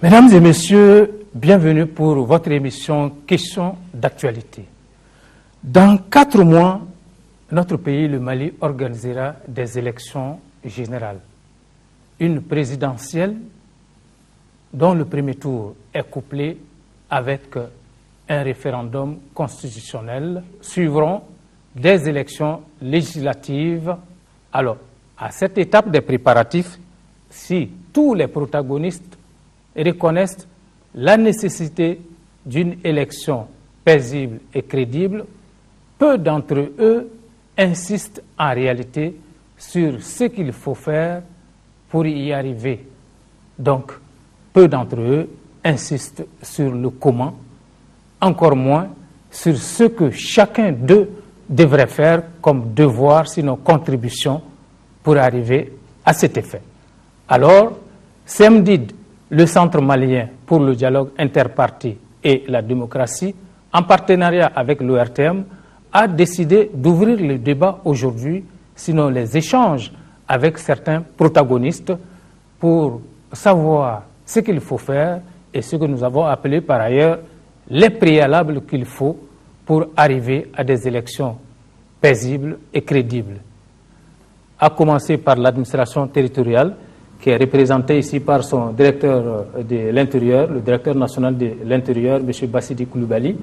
Mesdames et messieurs, bienvenue pour votre émission Questions d'actualité. Dans 4 mois, notre pays, le Mali, organisera des élections générales. Une présidentielle dont le premier tour est couplé avec un référendum constitutionnel. Suivront des élections législatives. Alors, à cette étape des préparatifs, si tous les protagonistes reconnaissent la nécessité d'une élection paisible et crédible, peu d'entre eux insistent en réalité sur ce qu'il faut faire pour y arriver. Donc, peu d'entre eux insistent sur le comment, encore moins sur ce que chacun d'eux devrait faire comme devoir, sinon contribution, pour arriver à cet effet. Alors, CEMDID, le Centre malien pour le dialogue interparti et la démocratie, en partenariat avec l'ORTM, a décidé d'ouvrir le débat aujourd'hui, sinon les échanges avec certains protagonistes pour savoir ce qu'il faut faire et ce que nous avons appelé par ailleurs les préalables qu'il faut pour arriver à des élections paisibles et crédibles. À commencer par l'administration territoriale, qui est représentée ici par son directeur de l'Intérieur, le directeur national de l'Intérieur, M. Bassidi Coulibaly.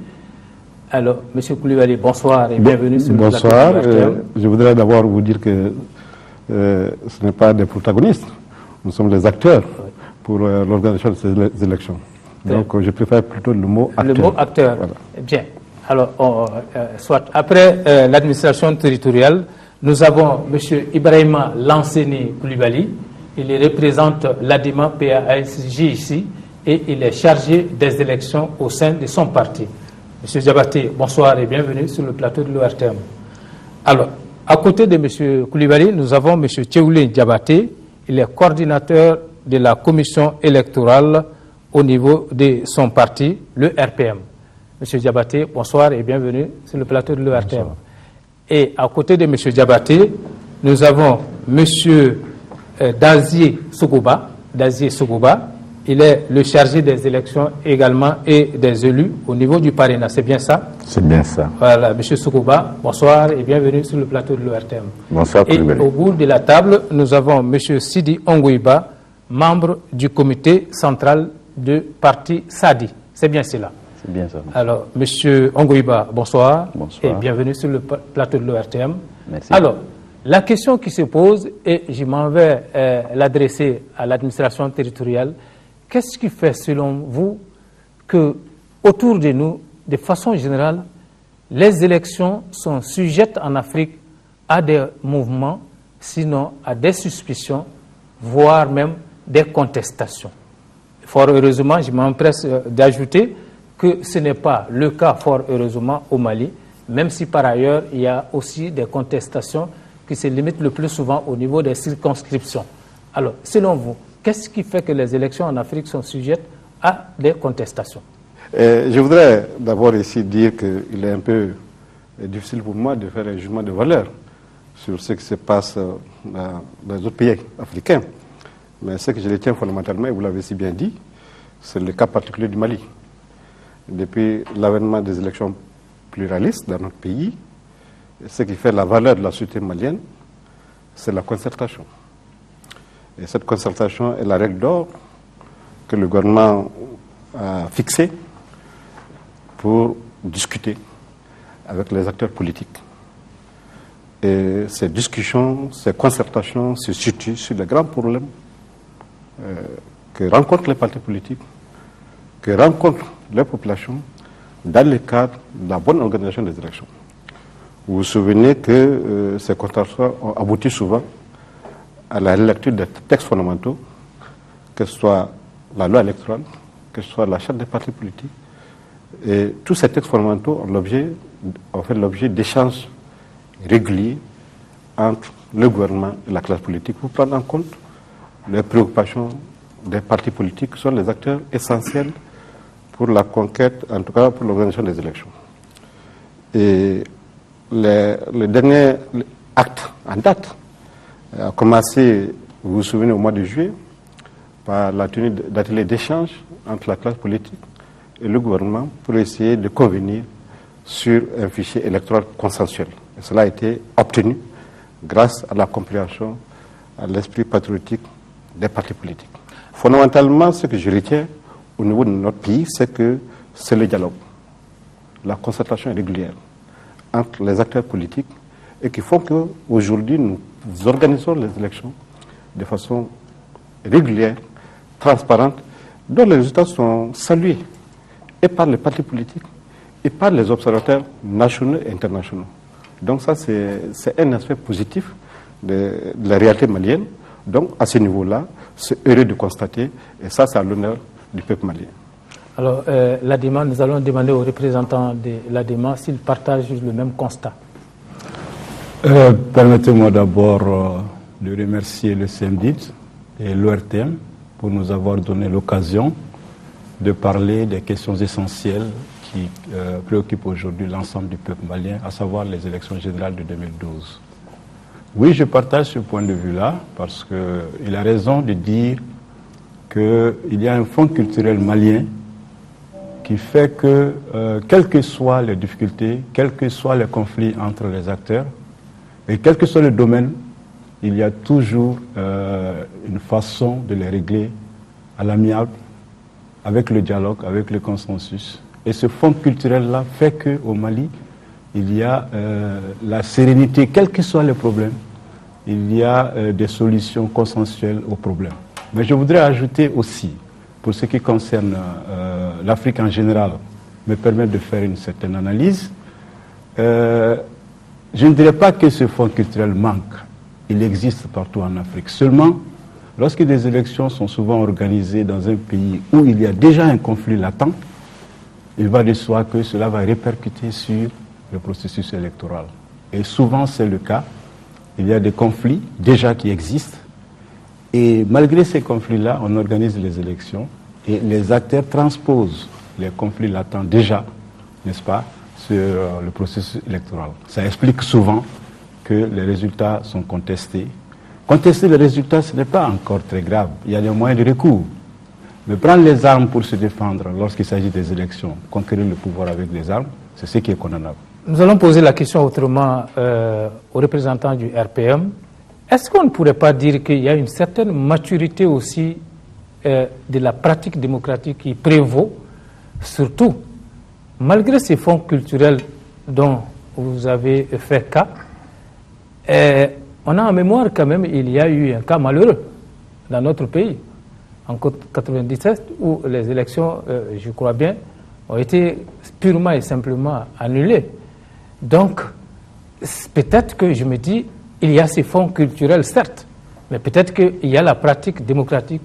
Alors, M. Coulibaly, bonsoir et bienvenue sur le plateau. Bonsoir. Je voudrais d'abord vous dire que ce n'est pas des protagonistes, nous sommes des acteurs pour l'organisation de ces élections. Donc, je préfère plutôt le mot acteur. Le mot acteur. Voilà. Bien. Alors, soit après l'administration territoriale, nous avons M. Ibrahima Lanseni Coulibaly. Il représente l'ADIMA PASJ ici et il est chargé des élections au sein de son parti. M. Diabaté, bonsoir et bienvenue sur le plateau de l'ORTM. Alors, à côté de M. Coulibaly, nous avons M. Tchéoulé Diabaté. Il est coordinateur de la commission électorale au niveau de son parti, le RPM. M. Diabaté, bonsoir et bienvenue sur le plateau de l'ORTM. Et à côté de M. Diabaté, nous avons M. Dazié Sougouba. Il est le chargé des élections également et des élus au niveau du parrainage. C'est bien ça? C'est bien ça. Voilà, M. Sougouba, bonsoir et bienvenue sur le plateau de l'ORTM. Bonsoir, et au bout de la table, nous avons M. Sidi Ongouiba, membre du comité central du parti SADI. C'est bien cela? C'est bien ça. Alors, M. Ongouiba, bonsoir. Bonsoir. Et bienvenue sur le plateau de l'ORTM. Merci. Alors, la question qui se pose, et je m'en vais l'adresser à l'administration territoriale, qu'est-ce qui fait selon vous que, autour de nous, de façon générale, les élections sont sujettes en Afrique à des mouvements, sinon à des suspicions, voire même des contestations? Fort heureusement, je m'empresse d'ajouter que ce n'est pas le cas, fort heureusement, au Mali, même si par ailleurs il y a aussi des contestations qui se limitent le plus souvent au niveau des circonscriptions. Alors, selon vous, qu'est-ce qui fait que les élections en Afrique sont sujettes à des contestations? Je voudrais d'abord ici dire qu'il est un peu difficile pour moi de faire un jugement de valeur sur ce qui se passe dans les autres pays africains. Mais ce que je retiens fondamentalement, et vous l'avez si bien dit, c'est le cas particulier du Mali. Depuis l'avènement des élections pluralistes dans notre pays, ce qui fait la valeur de la société malienne, c'est la concertation. Et cette concertation est la règle d'or que le gouvernement a fixée pour discuter avec les acteurs politiques. Et ces discussions, ces concertations se situent sur les grands problèmes que rencontrent les partis politiques, que rencontrent les populations dans le cadre de la bonne organisation des élections. Vous vous souvenez que ces concertations ont abouti souvent à la lecture des textes fondamentaux, que ce soit la loi électorale, que ce soit la charte des partis politiques. Et tous ces textes fondamentaux ont fait l'objet d'échanges réguliers entre le gouvernement et la classe politique pour prendre en compte les préoccupations des partis politiques, qui sont les acteurs essentiels pour la conquête, en tout cas pour l'organisation des élections. Et le dernier acte en date a commencé, vous vous souvenez, au mois de juillet, par la tenue d'ateliers d'échange entre la classe politique et le gouvernement pour essayer de convenir sur un fichier électoral consensuel. Et cela a été obtenu grâce à la compréhension, à l'esprit patriotique des partis politiques. Fondamentalement, ce que je retiens au niveau de notre pays, c'est que c'est le dialogue, la concertation régulière entre les acteurs politiques et qui font qu'aujourd'hui, nous organisons les élections de façon régulière, transparente, dont les résultats sont salués et par les partis politiques et par les observateurs nationaux et internationaux. Donc ça, c'est un aspect positif de la réalité malienne. Donc à ce niveau-là, c'est heureux de constater, et ça, c'est à l'honneur du peuple malien. Alors, l'ADEMA, nous allons demander aux représentants de l'ADEMA s'ils partagent le même constat. Permettez-moi d'abord de remercier le CNDID et l'ORTM pour nous avoir donné l'occasion de parler des questions essentielles qui préoccupent aujourd'hui l'ensemble du peuple malien, à savoir les élections générales de 2012. Oui, je partage ce point de vue-là parce qu'il a raison de dire qu'il y a un fonds culturel malien qui fait que, quelles que soient les difficultés, quels que soient les conflits entre les acteurs, et quel que soit le domaine, il y a toujours une façon de les régler à l'amiable, avec le dialogue, avec le consensus. Et ce fonds culturel-là fait qu'au Mali, il y a la sérénité, quels que soient les problèmes, il y a des solutions consensuelles aux problèmes. Mais je voudrais ajouter aussi, pour ce qui concerne l'Afrique en général, me permettre de faire une certaine analyse. Je ne dirais pas que ce fonds culturel manque. Il existe partout en Afrique. Seulement, lorsque des élections sont souvent organisées dans un pays où il y a déjà un conflit latent, il va de soi que cela va répercuter sur le processus électoral. Et souvent, c'est le cas. Il y a des conflits déjà qui existent. Et malgré ces conflits-là, on organise les élections et les acteurs transposent les conflits latents déjà, n'est-ce pas, sur le processus électoral. Ça explique souvent que les résultats sont contestés. Contester les résultats, ce n'est pas encore très grave. Il y a des moyens de recours. Mais prendre les armes pour se défendre lorsqu'il s'agit des élections, conquérir le pouvoir avec des armes, c'est ce qui est condamnable. Nous allons poser la question autrement aux représentants du RPM. Est-ce qu'on ne pourrait pas dire qu'il y a une certaine maturité aussi de la pratique démocratique qui prévaut, surtout malgré ces fonds culturels dont vous avez fait cas? On a en mémoire quand même, il y a eu un cas malheureux dans notre pays, en 1997, où les élections, je crois bien, ont été purement et simplement annulées. Donc, peut-être que je me dis, il y a ces fonds culturels, certes, mais peut-être qu'il y a la pratique démocratique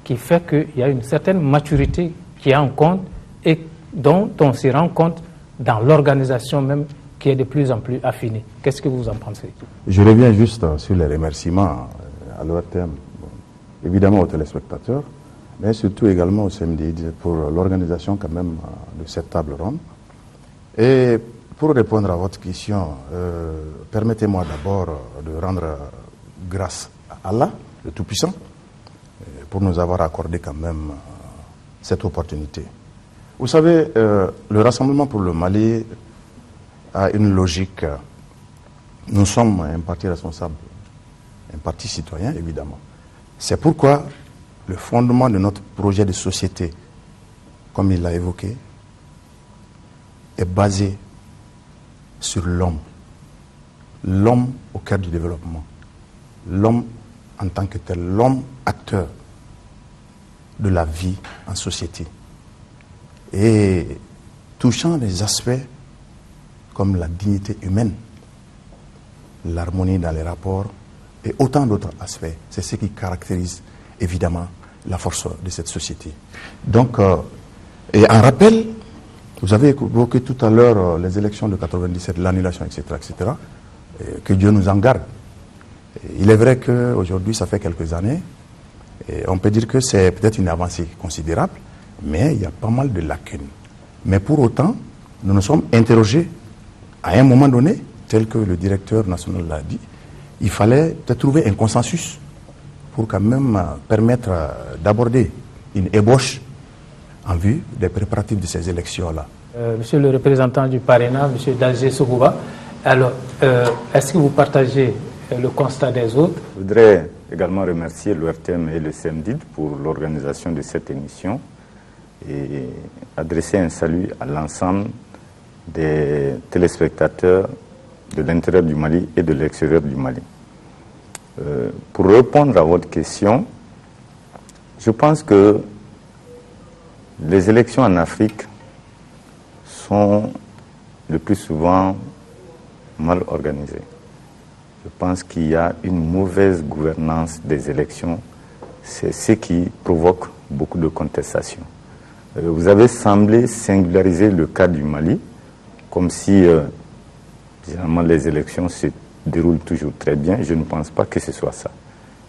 qui fait qu'il y a une certaine maturité qui est en compte et dont on se rend compte dans l'organisation même qui est de plus en plus affinée. Qu'est-ce que vous en pensez? Je reviens juste sur les remerciements à l'ORTM, évidemment aux téléspectateurs, mais surtout également au CMDID pour l'organisation quand même de cette table ronde. Et pour répondre à votre question, permettez-moi d'abord de rendre grâce à Allah, le Tout-Puissant, pour nous avoir accordé quand même cette opportunité. Vous savez, le Rassemblement pour le Mali a une logique. Nous sommes un parti responsable, un parti citoyen, évidemment. C'est pourquoi le fondement de notre projet de société, comme il l'a évoqué, est basé sur l'homme. L'homme au cœur du développement. L'homme en tant que tel, l'homme acteur de la vie en société. Et touchant les aspects comme la dignité humaine, l'harmonie dans les rapports et autant d'autres aspects. C'est ce qui caractérise évidemment la force de cette société. Donc, et en rappel, vous avez évoqué tout à l'heure les élections de 97, l'annulation, etc., etc., que Dieu nous en garde. Il est vrai qu'aujourd'hui, ça fait quelques années, et on peut dire que c'est peut-être une avancée considérable, mais il y a pas mal de lacunes. Mais pour autant, nous nous sommes interrogés à un moment donné, tel que le directeur national l'a dit, il fallait peut-être trouver un consensus pour quand même permettre d'aborder une ébauche en vue des préparatifs de ces élections-là. Monsieur le représentant du parrainage, Monsieur Dalgé Sougouba, alors, est-ce que vous partagez le constat des autres? Je voudrais également remercier l'ORTM et le CEMDID pour l'organisation de cette émission et adresser un salut à l'ensemble des téléspectateurs de l'intérieur du Mali et de l'extérieur du Mali. Pour répondre à votre question, je pense que les élections en Afrique sont le plus souvent mal organisées. Je pense qu'il y a une mauvaise gouvernance des élections. C'est ce qui provoque beaucoup de contestations. Vous avez semblé singulariser le cas du Mali, comme si généralement les élections se déroulent toujours très bien. Je ne pense pas que ce soit ça.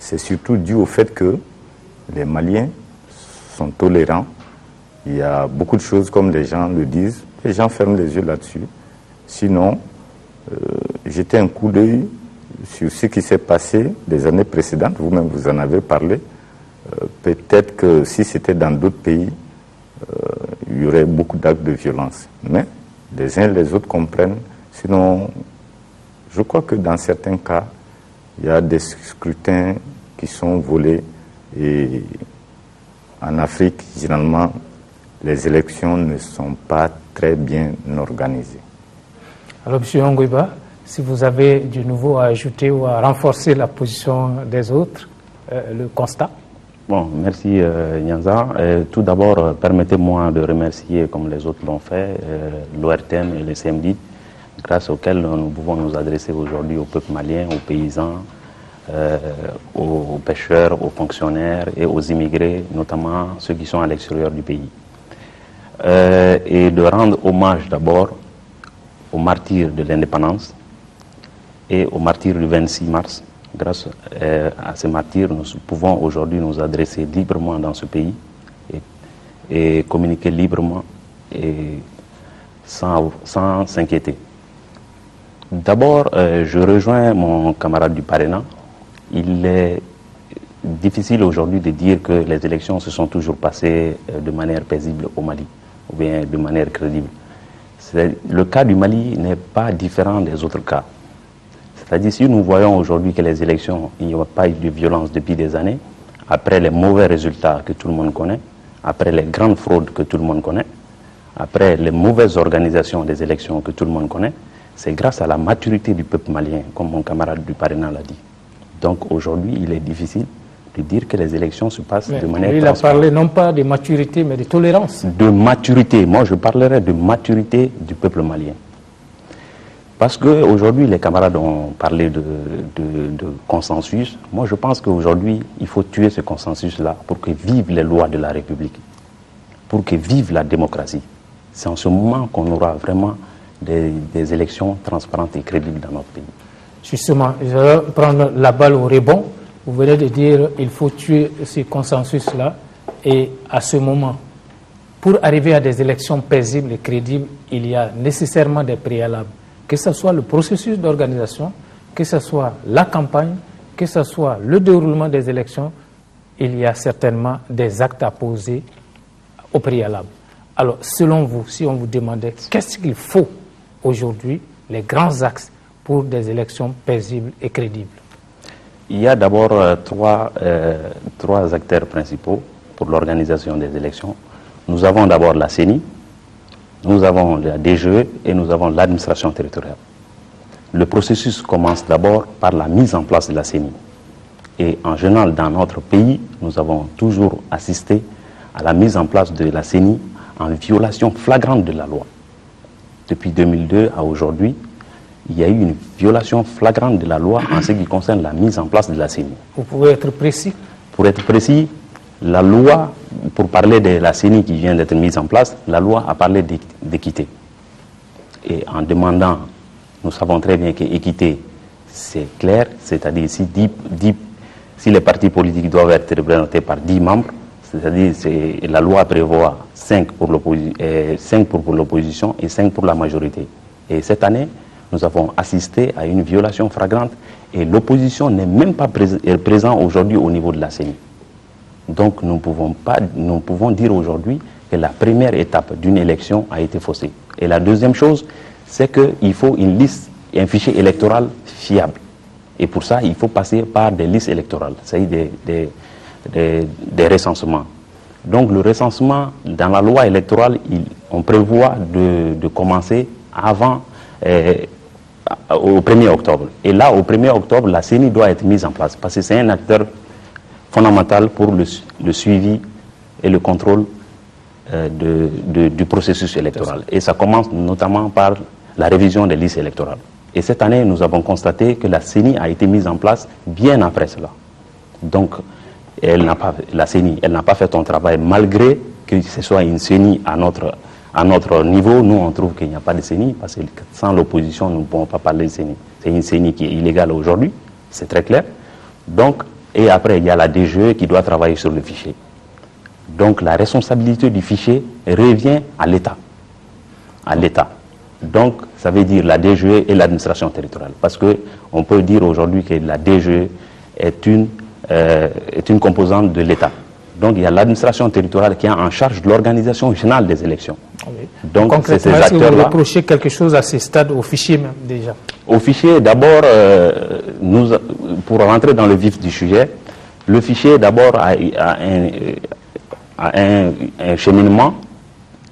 C'est surtout dû au fait que les Maliens sont tolérants. Il y a beaucoup de choses, comme les gens le disent, les gens ferment les yeux là-dessus. Sinon, jetez un coup d'œil sur ce qui s'est passé des années précédentes. Vous-même, vous en avez parlé. Peut-être que si c'était dans d'autres pays, il y aurait beaucoup d'actes de violence. Mais les uns et les autres comprennent. Sinon, je crois que dans certains cas, il y a des scrutins qui sont volés. Et en Afrique, généralement, les élections ne sont pas très bien organisées. Alors, M. Ongoiba, si vous avez du nouveau à ajouter ou à renforcer la position des autres, le constat. Bon, merci Nyanza. Tout d'abord, permettez-moi de remercier, comme les autres l'ont fait, l'ORTM et le CEMDID, grâce auxquels nous pouvons nous adresser aujourd'hui au peuple malien, aux paysans, aux pêcheurs, aux fonctionnaires et aux immigrés, notamment ceux qui sont à l'extérieur du pays. Et de rendre hommage d'abord aux martyrs de l'indépendance et aux martyrs du 26 mars. Grâce à ces martyrs, nous pouvons aujourd'hui nous adresser librement dans ce pays et communiquer librement et sans s'inquiéter. D'abord, je rejoins mon camarade du parrainage. Il est difficile aujourd'hui de dire que les élections se sont toujours passées de manière paisible au Mali, ou bien de manière crédible. Le cas du Mali n'est pas différent des autres cas. C'est-à-dire, si nous voyons aujourd'hui que les élections, il n'y a pas eu de violence depuis des années, après les mauvais résultats que tout le monde connaît, après les grandes fraudes que tout le monde connaît, après les mauvaises organisations des élections que tout le monde connaît, c'est grâce à la maturité du peuple malien, comme mon camarade du parrainage l'a dit. Donc aujourd'hui, il est difficile de dire que les élections se passent de manière transparente. Il a parlé non pas de maturité, mais de tolérance. De maturité. Moi, je parlerai de maturité du peuple malien. Parce qu'aujourd'hui, les camarades ont parlé de consensus. Moi, je pense qu'aujourd'hui, il faut tuer ce consensus-là pour que vivent les lois de la République, pour que vive la démocratie. C'est en ce moment qu'on aura vraiment des élections transparentes et crédibles dans notre pays. Justement, je vais prendre la balle au rebond. Vous venez de dire qu'il faut tuer ce consensus-là. Et à ce moment, pour arriver à des élections paisibles et crédibles, il y a nécessairement des préalables. Que ce soit le processus d'organisation, que ce soit la campagne, que ce soit le déroulement des élections, il y a certainement des actes à poser au préalable. Alors, selon vous, si on vous demandait qu'est-ce qu'il faut aujourd'hui, les grands axes pour des élections paisibles et crédibles? Il y a d'abord trois acteurs principaux pour l'organisation des élections. Nous avons d'abord la CENI, nous avons la DGE et nous avons l'administration territoriale. Le processus commence d'abord par la mise en place de la CENI. Et en général, dans notre pays, nous avons toujours assisté à la mise en place de la CENI en violation flagrante de la loi. Depuis 2002 à aujourd'hui, il y a eu une violation flagrante de la loi en ce qui concerne la mise en place de la CENI. Vous pouvez être précis? Pour être précis, la loi, pour parler de la CENI qui vient d'être mise en place, la loi a parlé d'équité. Et en demandant, nous savons très bien que l'équité, c'est clair, c'est-à-dire si les partis politiques doivent être représentés par 10 membres, c'est-à-dire la loi prévoit 5 pour l'opposition et 5 pour la majorité. Et cette année, nous avons assisté à une violation flagrante Et l'opposition n'est même pas présente aujourd'hui au niveau de la CENI. Donc nous pouvons dire aujourd'hui que la première étape d'une élection a été faussée. Et la deuxième chose, c'est qu'il faut une liste et un fichier électoral fiable. Et pour ça, il faut passer par des listes électorales, c'est-à-dire des recensements. Donc le recensement, dans la loi électorale, on prévoit de commencer avant, au 1er octobre. Et là, au 1er octobre, la CENI doit être mise en place, parce que c'est un acteur fondamental pour le suivi et le contrôle du processus électoral. Et ça commence notamment par la révision des listes électorales. Et cette année, nous avons constaté que la CENI a été mise en place bien après cela. Donc, la CENI, elle n'a pas fait son travail, malgré que ce soit une CENI à notre niveau. Nous, on trouve qu'il n'y a pas de CENI, parce que sans l'opposition, nous ne pouvons pas parler de CENI. C'est une CENI qui est illégale aujourd'hui, c'est très clair. Donc, et après, il y a la DGE qui doit travailler sur le fichier. Donc, la responsabilité du fichier revient à l'État. À l'État. Donc, ça veut dire la DGE et l'administration territoriale. Parce qu'on peut dire aujourd'hui que la DGE est une composante de l'État. Donc, il y a l'administration territoriale qui est en charge de l'organisation générale des élections. Oui. Donc, c'est ces acteurs-là. Est-ce que vous reprochez quelque chose à ces stades, au fichier même, déjà? Au fichier, d'abord, pour rentrer dans le vif du sujet, le fichier, d'abord, a un cheminement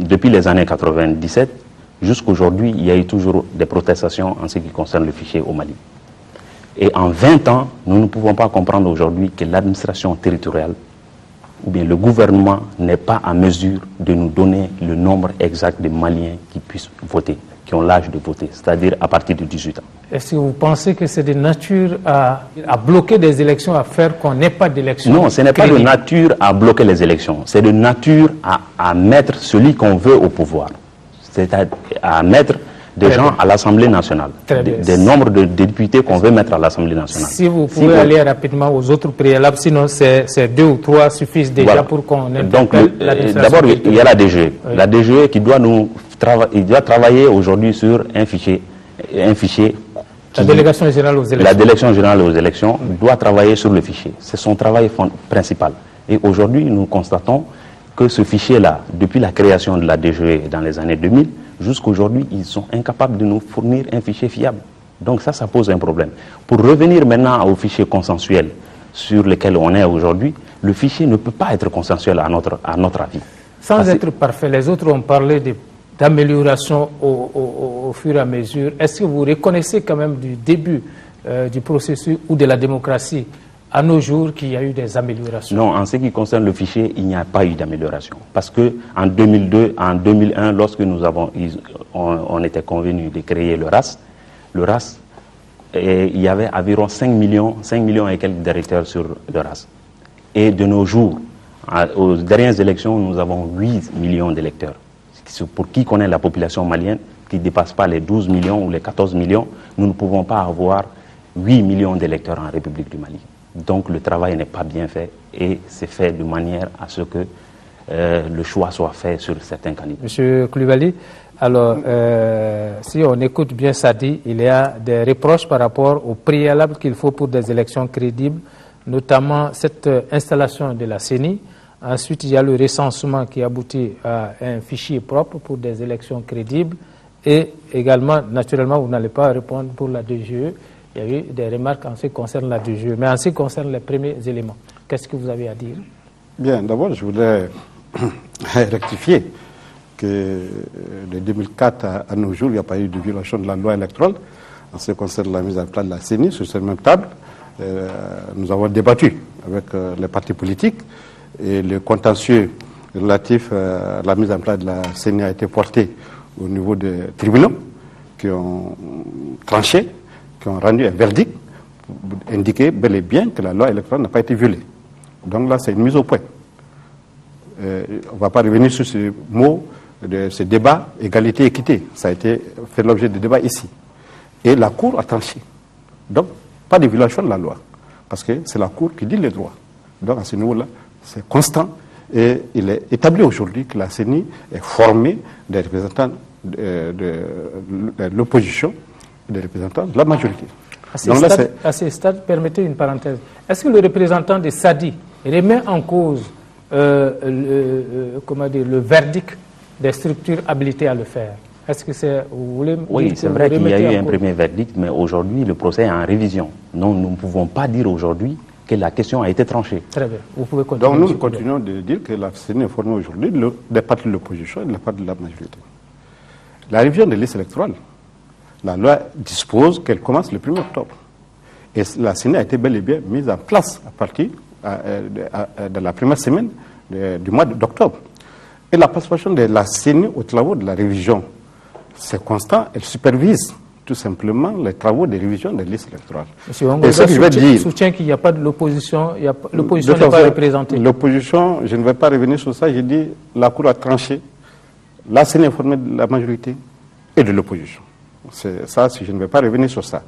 depuis les années 97. Jusqu'aujourd'hui, il y a eu toujours des protestations en ce qui concerne le fichier au Mali. Et en 20 ans, nous ne pouvons pas comprendre aujourd'hui que l'administration territoriale ou bien le gouvernement n'est pas en mesure de nous donner le nombre exact de Maliens qui puissent voter, qui ont l'âge de voter, c'est-à-dire à partir de 18 ans. Est-ce que vous pensez que c'est de nature à bloquer des élections, à faire qu'on n'ait pas d'élections? Non, ce n'est pas de nature à bloquer les élections, c'est de nature à mettre celui qu'on veut au pouvoir. C'est-à-dire à mettre des gens à l'Assemblée nationale, des nombres de députés qu'on veut mettre à l'Assemblée nationale. Si vous pouvez aller rapidement aux autres préalables, sinon ces 2 ou 3 suffisent déjà pour qu'on interpelle l'administration. D'abord, il y a la DGE. Oui. La DGE qui doit doit travailler aujourd'hui sur un fichier. La délégation générale aux élections. La délégation générale aux élections doit travailler sur le fichier. C'est son travail principal. Et aujourd'hui, nous constatons que ce fichier-là, depuis la création de la DGE dans les années 2000, jusqu'à aujourd'hui, ils sont incapables de nous fournir un fichier fiable. Donc ça pose un problème. Pour revenir maintenant au fichier consensuel sur lequel on est aujourd'hui, le fichier ne peut pas être consensuel à notre avis. Sans être parfait, les autres ont parlé d'amélioration au fur et à mesure. Est-ce que vous reconnaissez quand même du début du processus ou de la démocratie à nos jours qu'il y a eu des améliorations? Non, en ce qui concerne le fichier, il n'y a pas eu d'amélioration. Parce qu'en 2002, en 2001, lorsque on était convenu de créer le RAS, il y avait environ 5 millions et quelques d'électeurs sur le RAS. Et de nos jours, aux dernières élections, nous avons 8 millions d'électeurs. Pour qui connaît la population malienne, qui ne dépasse pas les 12 millions ou les 14 millions, nous ne pouvons pas avoir 8 millions d'électeurs en République du Mali. Donc le travail n'est pas bien fait et c'est fait de manière à ce que le choix soit fait sur certains candidats. Monsieur Coulibaly, alors si on écoute bien Sadi, il y a des reproches par rapport au préalable qu'il faut pour des élections crédibles, notamment cette installation de la CENI. Ensuite, il y a le recensement qui aboutit à un fichier propre pour des élections crédibles. Et également, naturellement, vous n'allez pas répondre pour la DGE. Il y a eu des remarques en ce qui concerne la DGE. Mais en ce qui concerne les premiers éléments, qu'est-ce que vous avez à dire? Bien, d'abord, je voudrais rectifier que de 2004 à nos jours, il n'y a pas eu de violation de la loi électorale. En ce qui concerne la mise en place de la CENI, sur cette même table, nous avons débattu avec les partis politiques et le contentieux relatif à la mise en place de la CENI a été porté au niveau des tribunaux qui ont tranché, qui ont rendu un verdict pour indiquer bel et bien que la loi électorale n'a pas été violée. Donc là, c'est une mise au point. On ne va pas revenir sur ce mot, de ce débat, égalité, équité. Ça a été fait l'objet de débat ici. Et la Cour a tranché. Donc, pas de violation de la loi, parce que c'est la Cour qui dit les droits. Donc, à ce niveau-là, c'est constant. Et il est établi aujourd'hui que la CENI est formée des représentants de l'opposition et des représentants de la majorité. À ce stade, permettez une parenthèse. Est-ce que le représentant de Sadi remet en cause le verdict des structures habilitées à le faire? Est-ce que c'est... Oui, c'est vrai qu'il y a eu un premier verdict, mais aujourd'hui, le procès est en révision. Non, nous ne pouvons pas dire aujourd'hui que la question a été tranchée. Très bien. Vous pouvez continuer. Donc nous continuons de dire que la CENI est formée aujourd'hui des partis de l'opposition et de la partie de la majorité. La révision des listes électorales, la loi dispose qu'elle commence le 1er octobre. Et la CENI a été bel et bien mise en place à partir de la première semaine du mois d'octobre. Et la participation de la CENI aux travaux de la révision, c'est constant, elle supervise tout simplement les travaux de révision des listes électorales. Monsieur Ongoza soutient qu'il n'y a pas de l'opposition, l'opposition n'est pas représentée. L'opposition, je ne vais pas revenir sur ça, j'ai dit la Cour a tranché, la CENI est formée de la majorité et de l'opposition. C'est ça, je ne vais pas revenir sur ça.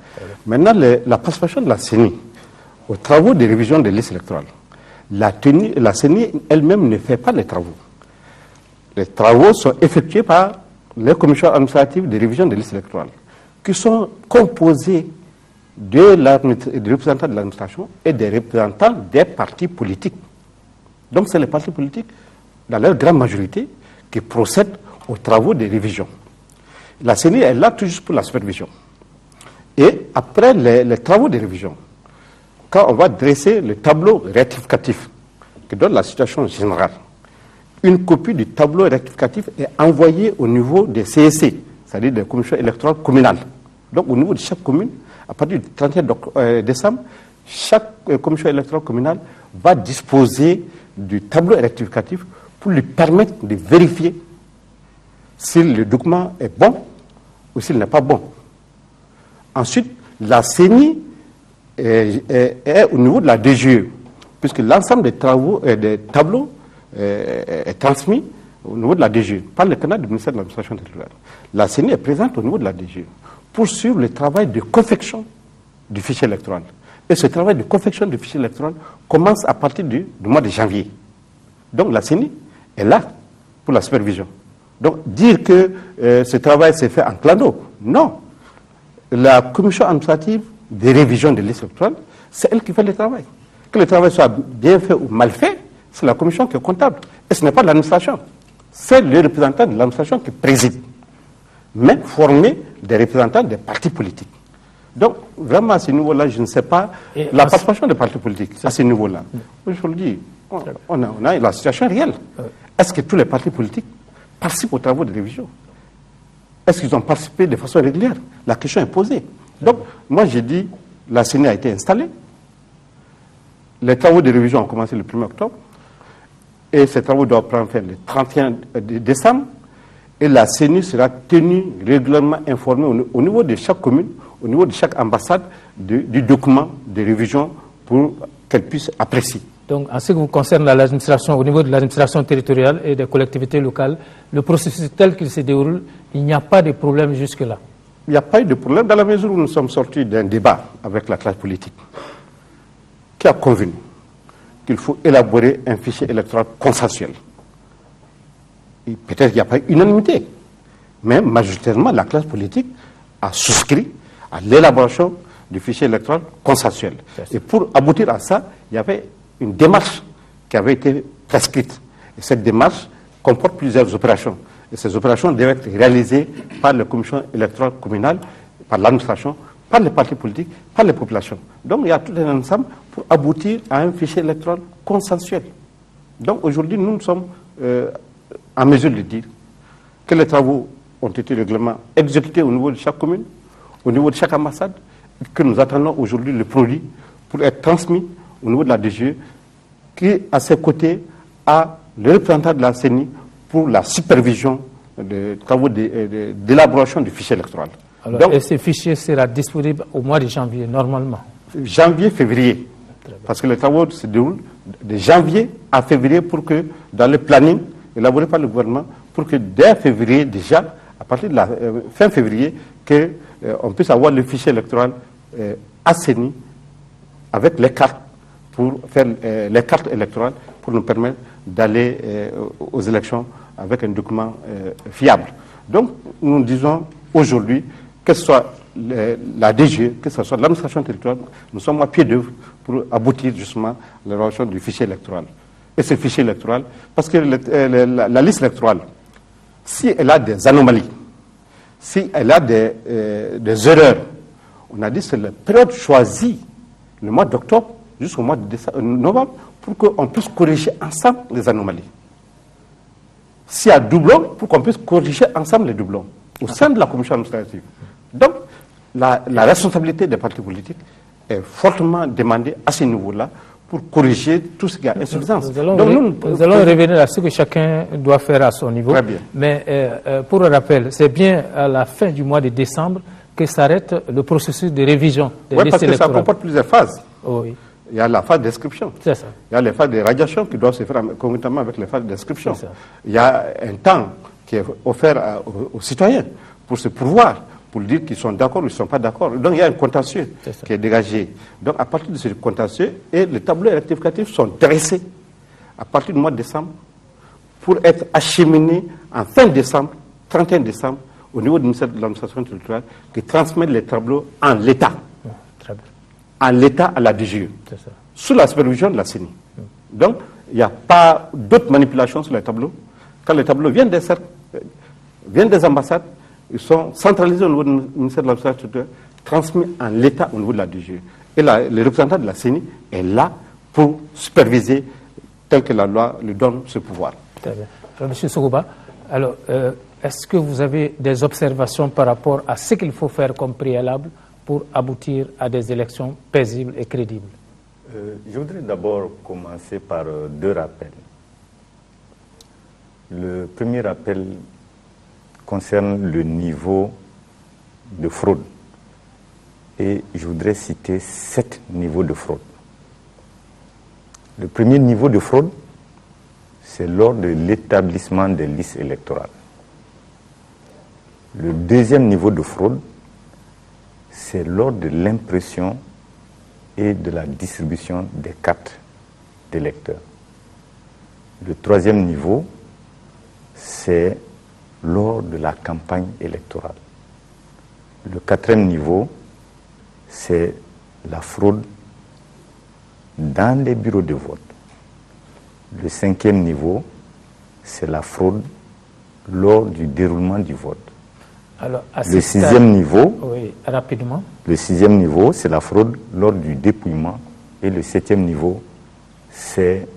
Maintenant, la participation de la CENI aux travaux de révision des listes électorales, la CENI elle-même ne fait pas les travaux. Les travaux sont effectués par les commissions administratives de révision des listes électorales, qui sont composées des représentants de l'administration et des représentants des partis politiques. Donc c'est les partis politiques, dans leur grande majorité, qui procèdent aux travaux de révision. La CENI est là tout juste pour la supervision. Et après les travaux de révision, quand on va dresser le tableau rectificatif qui donne la situation générale, une copie du tableau rectificatif est envoyée au niveau des CEC, c'est-à-dire des commissions électorales communales. Donc au niveau de chaque commune, à partir du 31 décembre, chaque commission électorale communale va disposer du tableau rectificatif pour lui permettre de vérifier si le document est bon ou s'il n'est pas bon. Ensuite, la CENI est au niveau de la DGE, puisque l'ensemble des travaux des tableaux est transmis au niveau de la DGE, par le canal du ministère de l'administration territoriale. La CENI est présente au niveau de la DGE pour suivre le travail de confection du fichier électoral. Et ce travail de confection du fichier électoral commence à partir du mois de janvier. Donc la CENI est là pour la supervision. Donc dire que ce travail s'est fait en clando, non. La commission administrative de révision des listes électorales, c'est elle qui fait le travail. Que le travail soit bien fait ou mal fait, c'est la commission qui est comptable. Et ce n'est pas l'administration. C'est le représentant de l'administration qui préside, mais formé des représentants des partis politiques. Donc, vraiment, à ce niveau-là, je ne sais pas la participation des partis politiques, à ce niveau-là. Je vous le dis, on a la situation réelle. Est-ce que tous les partis politiques participent aux travaux de révision? Est-ce qu'ils ont participé de façon régulière? La question est posée. Donc, moi, j'ai dit, la CENI a été installée. Les travaux de révision ont commencé le 1er octobre. Et ces travaux doivent prendre fin le 31 décembre. Et la CENI sera tenue régulièrement informée au niveau de chaque commune, au niveau de chaque ambassade, du document de révision pour qu'elle puisse apprécier. Donc, en ce qui vous concerne l'administration, au niveau de l'administration territoriale et des collectivités locales, le processus tel qu'il se déroule, il n'y a pas de problème jusque-là. Il n'y a pas eu de problème dans la mesure où nous sommes sortis d'un débat avec la classe politique qui a convenu qu'il faut élaborer un fichier électoral consensuel. Peut-être qu'il n'y a pas eu unanimité, mais majoritairement la classe politique a souscrit à l'élaboration du fichier électoral consensuel. Et pour aboutir à ça, il y avait une démarche qui avait été prescrite. Et cette démarche comporte plusieurs opérations. Et ces opérations devaient être réalisées par les commissions électorales communales, par l'administration, par les partis politiques, par les populations. Donc il y a tout un ensemble pour aboutir à un fichier électoral consensuel. Donc aujourd'hui, nous sommes en mesure de dire que les travaux ont été régulièrement exécutés au niveau de chaque commune, au niveau de chaque ambassade, que nous attendons aujourd'hui le produit pour être transmis au niveau de la DGE, qui, à ses côtés, a le représentant de la CENI pour la supervision des travaux d'élaboration du fichier électoral. Alors, donc, et ce fichier sera disponible au mois de janvier, normalement? Janvier, février. Parce que les travaux se déroulent de janvier à février pour que, dans le planning élaboré par le gouvernement, pour que dès février déjà, à partir de la fin février, qu'on puisse avoir le fichier électoral assaini avec les cartes pour faire les cartes électorales pour nous permettre d'aller aux élections avec un document fiable. Donc, nous disons aujourd'hui, que ce soit la DG, que ce soit l'administration territoriale, nous sommes à pied d'œuvre pour aboutir justement à l'élaboration du fichier électoral. Et ce fichier électoral, parce que la liste électorale, si elle a des anomalies, si elle a des erreurs, on a dit que c'est la période choisie, le mois d'octobre jusqu'au mois de novembre, pour qu'on puisse corriger ensemble les anomalies. S'il y a doublons, pour qu'on puisse corriger ensemble les doublons au sein de la commission administrative. Donc, la responsabilité des partis politiques est fortement demandée à ce niveau-là pour corriger tout ce qui a insuffisance. Nous allons revenir à ce que chacun doit faire à son niveau. Très bien. Mais pour le rappel, c'est bien à la fin du mois de décembre que s'arrête le processus de révision des listes parce que électorales. ça comporte plusieurs phases. Oui. Il y a la phase d'inscription. C'est ça. Il y a les phases de radiation qui doivent se faire conjointement avec les phases d'inscription. C'est ça. Il y a un temps qui est offert aux citoyens pour se pourvoir, pour dire qu'ils sont d'accord ou ils ne sont pas d'accord. Donc il y a un contentieux qui est dégagé. Donc à partir de ce contentieux, et les tableaux rectificatifs sont dressés à partir du mois de décembre pour être acheminés en fin décembre, 31 décembre, au niveau du ministère de l'administration territoriale, qui transmet les tableaux en l'état. Très bien. En l'état à la DGE, C'est ça. sous la supervision de la CENI. Donc, il n'y a pas d'autres manipulations sur les tableaux. Quand les tableaux viennent des ambassades, ils sont centralisés au niveau du ministère de l'administration territoriale, transmis en l'état au niveau de la DGE. Et le représentant de la CENI est là pour superviser tel que la loi lui donne ce pouvoir. Très bien. Alors, M. Sogouba, alors, est-ce que vous avez des observations par rapport à ce qu'il faut faire comme préalable pour aboutir à des élections paisibles et crédibles? Je voudrais d'abord commencer par deux rappels. Le premier rappel concerne le niveau de fraude. Et je voudrais citer 7 niveaux de fraude. Le premier niveau de fraude, c'est lors de l'établissement des listes électorales. Le deuxième niveau de fraude, c'est lors de l'impression et de la distribution des cartes d'électeurs. Le troisième niveau, c'est lors de la campagne électorale. Le quatrième niveau, c'est la fraude dans les bureaux de vote. Le cinquième niveau, c'est la fraude lors du déroulement du vote. Alors, le sixième niveau, oui, rapidement. Le sixième niveau, c'est la fraude lors du dépouillement. Et le septième niveau, c'est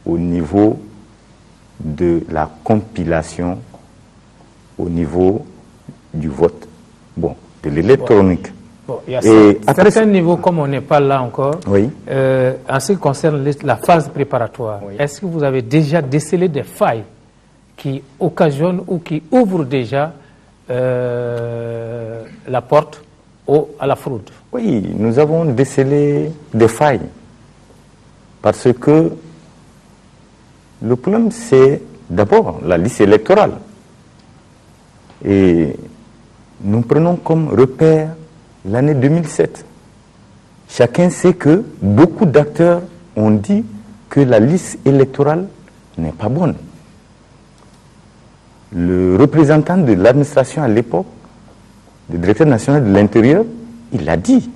au niveau de la compilation, au niveau du vote, bon, de l'électronique. Bon, il y a certains niveaux, comme on n'est pas là encore, oui. En ce qui concerne la phase préparatoire, oui. Est-ce que vous avez déjà décelé des failles qui occasionnent ou qui ouvrent déjà la porte à la fraude? Oui, nous avons décelé des failles. Parce que le problème, c'est d'abord la liste électorale. Et nous prenons comme repère l'année 2007. Chacun sait que beaucoup d'acteurs ont dit que la liste électorale n'est pas bonne. Le représentant de l'administration à l'époque, le directeur national de l'Intérieur, il l'a dit.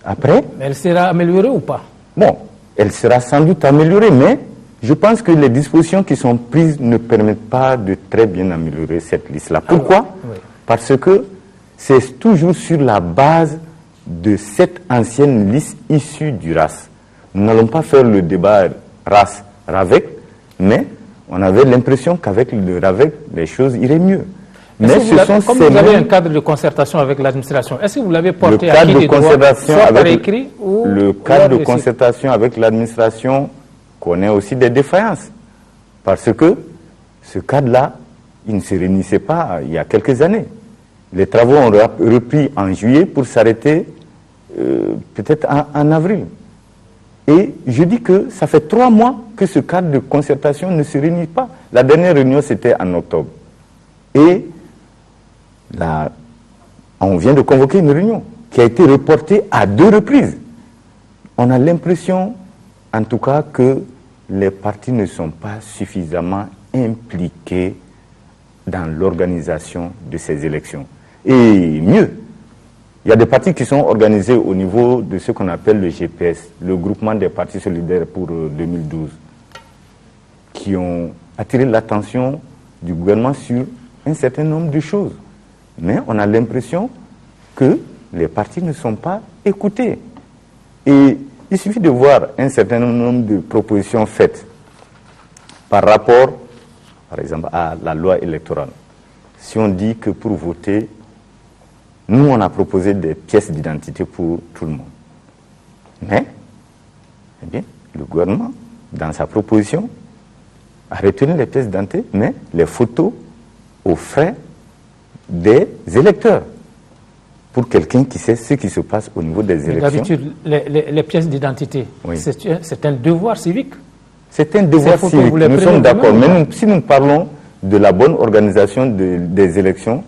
Après... Mais elle sera améliorée ou pas? Bon, elle sera sans doute améliorée, mais je pense que les dispositions qui sont prises ne permettent pas de très bien améliorer cette liste-là. Pourquoi? Oui. Parce que c'est toujours sur la base de cette ancienne liste issue du RAS. Nous n'allons pas faire le débat RAS-RAVEC, mais on avait l'impression qu'avec le RAVEC, les choses iraient mieux. Mais comme vous avez un cadre de concertation avec l'administration, est-ce que vous l'avez porté à qui de droit, soit par écrit ou... Le cadre de concertation avec l'administration connaît aussi des défaillances. Parce que ce cadre-là, il ne se réunissait pas il y a quelques années. Les travaux ont repris en juillet pour s'arrêter peut-être en avril. Et je dis que ça fait 3 mois que ce cadre de concertation ne se réunit pas. La dernière réunion, c'était en octobre. Et là, on vient de convoquer une réunion qui a été reportée à 2 reprises. On a l'impression, en tout cas, que les partis ne sont pas suffisamment impliqués dans l'organisation de ces élections. Et mieux, il y a des partis qui sont organisés au niveau de ce qu'on appelle le GPS, le groupement des partis solidaires pour 2012, qui ont attiré l'attention du gouvernement sur un certain nombre de choses. Mais on a l'impression que les partis ne sont pas écoutés. Et il suffit de voir un certain nombre de propositions faites par rapport, par exemple, à la loi électorale. Si on dit que pour voter, nous, on a proposé des pièces d'identité pour tout le monde. Mais, eh bien, le gouvernement, dans sa proposition, a retenu les pièces d'identité, mais les photos aux frais des électeurs. Pour quelqu'un qui sait ce qui se passe au niveau des élections. D'habitude, les pièces d'identité, oui, c'est un devoir civique. C'est un devoir civique, nous sommes d'accord. Mais si nous parlons de la bonne organisation des élections,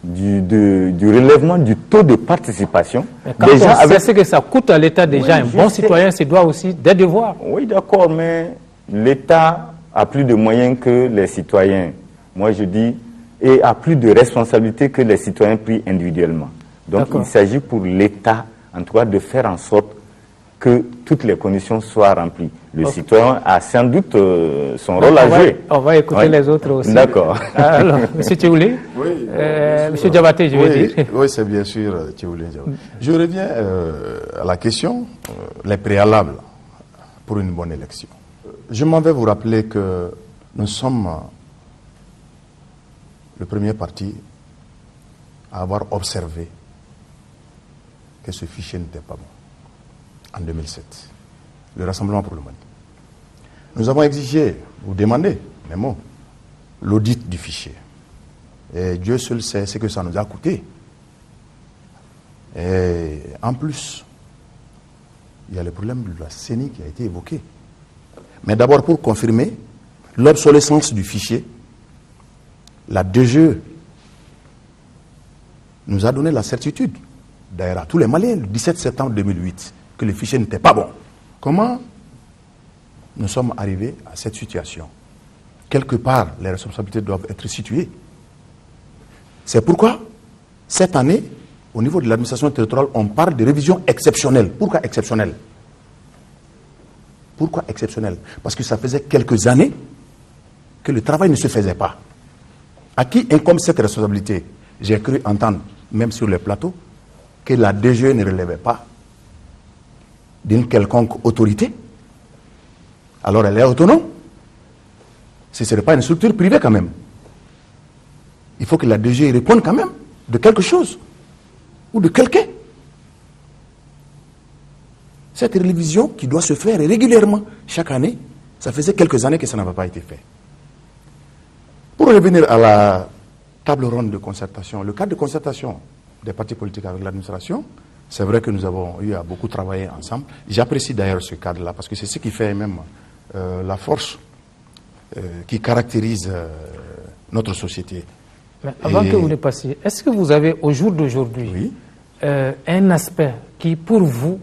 du relèvement du taux de participation. Quand déjà, on sait ce que ça coûte à l'État, déjà, oui, un bon citoyen se doit aussi des devoirs. Oui, d'accord, mais l'État a plus de moyens que les citoyens. Moi, je dis, et a plus de responsabilités que les citoyens pris individuellement. Donc, il s'agit pour l'État, en tout cas, de faire en sorte que toutes les conditions soient remplies. Le citoyen a sans doute son rôle à jouer. On va écouter les autres aussi. D'accord. Alors, M. Thioulé, oui, M. Diabaté, je vais dire. Oui, c'est bien sûr Thioulé. Je reviens à la question, les préalables pour une bonne élection. Je m'en vais vous rappeler que nous sommes le premier parti à avoir observé que ce fichier n'était pas bon, en 2007, le Rassemblement pour le Mali. Nous avons exigé, ou demandé, mais bon, l'audit du fichier. Et Dieu seul sait ce que ça nous a coûté. Et en plus, il y a le problème de la CENI qui a été évoqué. Mais d'abord, pour confirmer l'obsolescence du fichier, la DGE nous a donné la certitude, d'ailleurs à tous les Maliens, le 17 septembre 2008, que le fichier n'était pas bon. Comment nous sommes arrivés à cette situation? Quelque part, les responsabilités doivent être situées. C'est pourquoi, cette année, au niveau de l'administration territoriale, on parle de révision exceptionnelle. Pourquoi exceptionnelle? Pourquoi exceptionnelle? Parce que ça faisait quelques années que le travail ne se faisait pas. À qui incombe cette responsabilité? J'ai cru entendre, même sur les plateaux, que la DGE ne relevait pas d'une quelconque autorité. Alors elle est autonome. Ce ne serait pas une structure privée quand même. Il faut que la DGE réponde quand même de quelque chose ou de quelqu'un. Cette révision qui doit se faire régulièrement chaque année, ça faisait quelques années que ça n'avait pas été fait. Pour revenir à la table ronde de concertation, le cadre de concertation des partis politiques avec l'administration, c'est vrai que nous avons eu à beaucoup travailler ensemble. J'apprécie d'ailleurs ce cadre-là parce que c'est ce qui fait même la force qui caractérise notre société. Mais avant que vous ne passiez, est-ce que vous avez au jour d'aujourd'hui un aspect qui pour vous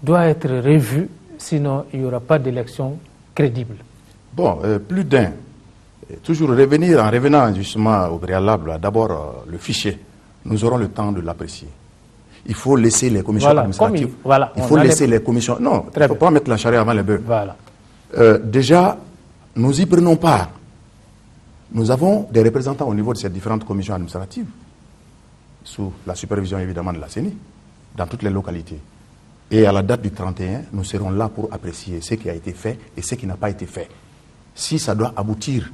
doit être revu, sinon il n'y aura pas d'élection crédible? Bon, plus d'un. Toujours revenir, en revenant justement au préalable, d'abord le fichier. Nous aurons le temps de l'apprécier. Il faut laisser les commissions administratives. Il faut laisser les commissions. Non, il ne faut pas mettre la charrue avant les bœufs. Voilà. Déjà, nous y prenons part. Nous avons des représentants au niveau de ces différentes commissions administratives, sous la supervision évidemment de la CENI, dans toutes les localités. Et à la date du 31, nous serons là pour apprécier ce qui a été fait et ce qui n'a pas été fait. Si ça doit aboutir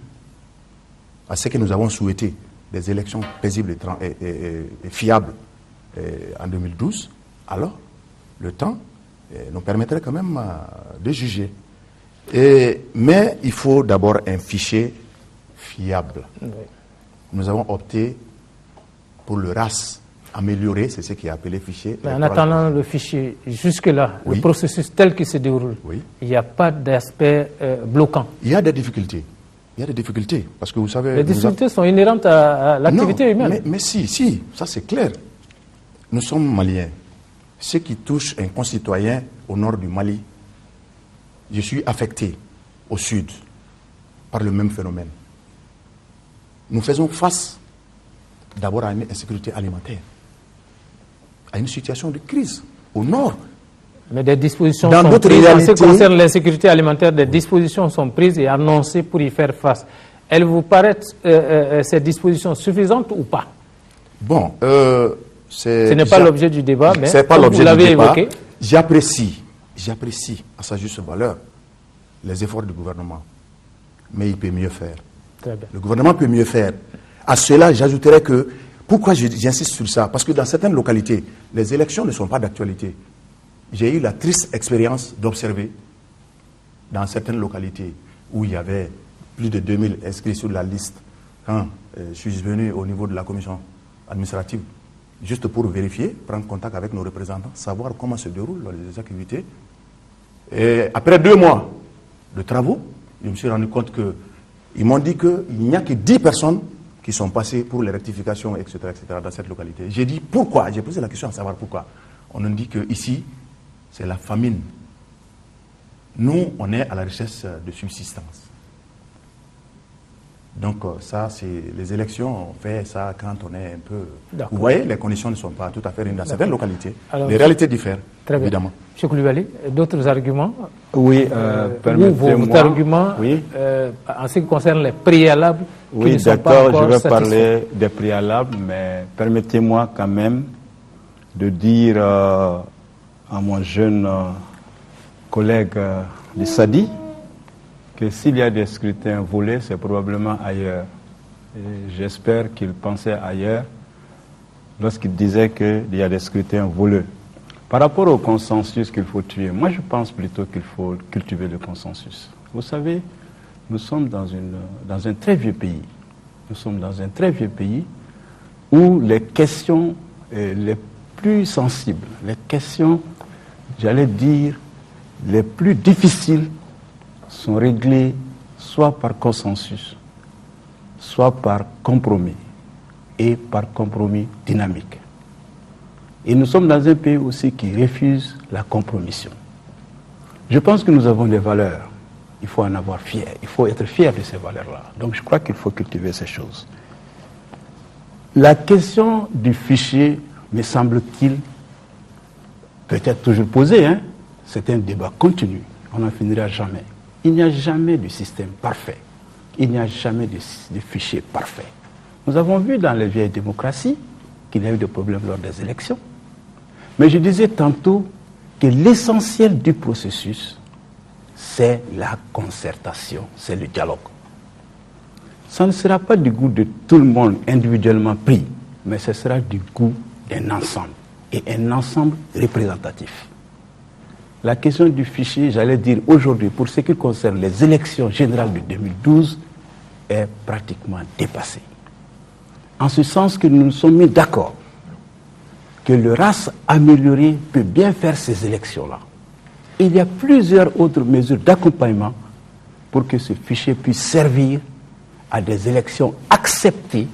à ce que nous avons souhaité, des élections paisibles et fiables en 2012, alors le temps nous permettrait quand même de juger. Mais il faut d'abord un fichier fiable. Oui. Nous avons opté pour le RAS amélioré, c'est ce qui est appelé fichier. Mais en attendant le fichier, jusque-là, le processus tel qu'il se déroule, il n'y a pas d'aspect bloquant. Il y a des difficultés. Il y a des difficultés, parce que vous savez... Les difficultés sont inhérentes à l'activité humaine. Mais si, ça c'est clair. Nous sommes Maliens. Ce qui touche un concitoyen au nord du Mali, je suis affecté au sud par le même phénomène. Nous faisons face d'abord à une insécurité alimentaire, à une situation de crise au nord. Mais des dispositions Dans sont d'autres prises. En ce qui réalités- concerne l'insécurité alimentaire, des dispositions sont prises et annoncées pour y faire face. Elles vous paraissent, ces dispositions, suffisantes ou pas? Bon, Ce n'est pas l'objet du débat, mais c'est pas comme l'objet vous l'avez du débat. évoqué. J'apprécie à sa juste valeur les efforts du gouvernement, mais il peut mieux faire. Très bien. Le gouvernement peut mieux faire. À cela, j'ajouterais que, pourquoi j'insiste sur ça? Parce que dans certaines localités, les élections ne sont pas d'actualité. J'ai eu la triste expérience d'observer dans certaines localités où il y avait plus de 2000 inscrits sur la liste quand je suis venu au niveau de la commission administrative juste pour vérifier, prendre contact avec nos représentants, savoir comment se déroulent les activités. Et après 2 mois de travaux, je me suis rendu compte qu'ils m'ont dit qu'il n'y a que 10 personnes qui sont passées pour les rectifications, etc., dans cette localité. J'ai dit pourquoi? J'ai posé la question à savoir pourquoi. On nous dit qu'ici, c'est la famine. Nous, on est à la recherche de subsistance. Donc ça, c'est les élections, on fait ça quand on est un peu... D'accord. Vous voyez, les conditions ne sont pas tout à fait dans certaines localités. Alors, les réalités diffèrent, Très bien. évidemment. M. Koulibaly, d'autres arguments? Oui, Votre permettez-moi. argument, Oui. en ce qui concerne les préalables, qui Oui, ne sont pas d'accord, encore je vais satisfaits. parler des préalables, mais permettez-moi quand même de dire à mon jeune collègue de Sadi que s'il y a des scrutins volés, c'est probablement ailleurs. Et j'espère qu'il pensait ailleurs lorsqu'il disait qu'il y a des scrutins volés. Par rapport au consensus qu'il faut tuer, moi je pense plutôt qu'il faut cultiver le consensus. Vous savez, nous sommes dans un très vieux pays. Nous sommes dans un très vieux pays où les questions les plus sensibles, les questions, j'allais dire, les plus difficiles sont réglées soit par consensus, soit par compromis, et par compromis dynamique. Et nous sommes dans un pays aussi qui refuse la compromission. Je pense que nous avons des valeurs. Il faut en avoir fier. Il faut être fier de ces valeurs-là. Donc je crois qu'il faut cultiver ces choses. La question du fichier, me semble-t-il, peut être toujours posée. C'est un débat continu. On n'en finira jamais. Il n'y a jamais de système parfait. Il n'y a jamais de fichier parfait. Nous avons vu dans les vieilles démocraties qu'il y a eu des problèmes lors des élections. Mais je disais tantôt que l'essentiel du processus, c'est la concertation, c'est le dialogue. Ça ne sera pas du goût de tout le monde individuellement pris, mais ce sera du goût d'un ensemble, et un ensemble représentatif. La question du fichier, j'allais dire aujourd'hui, pour ce qui concerne les élections générales de 2012, est pratiquement dépassée. En ce sens que nous nous sommes mis d'accord que le RAS amélioré peut bien faire ces élections-là. Il y a plusieurs autres mesures d'accompagnement pour que ce fichier puisse servir à des élections acceptées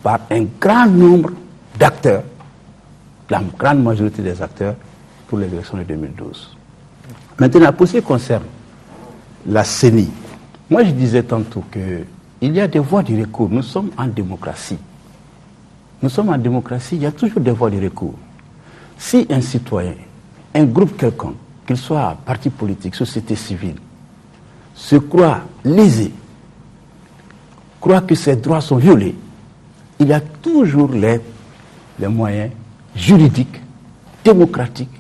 par un grand nombre d'acteurs, la grande majorité des acteurs, pour les élections de 2012. Maintenant, pour ce qui concerne la CENI, moi je disais tantôt qu'il y a des voies de recours. Nous sommes en démocratie. Nous sommes en démocratie, il y a toujours des voies de recours. Si un citoyen, un groupe quelconque, qu'il soit parti politique, société civile, se croit lésé, croit que ses droits sont violés, il y a toujours les moyens juridiques, démocratiques,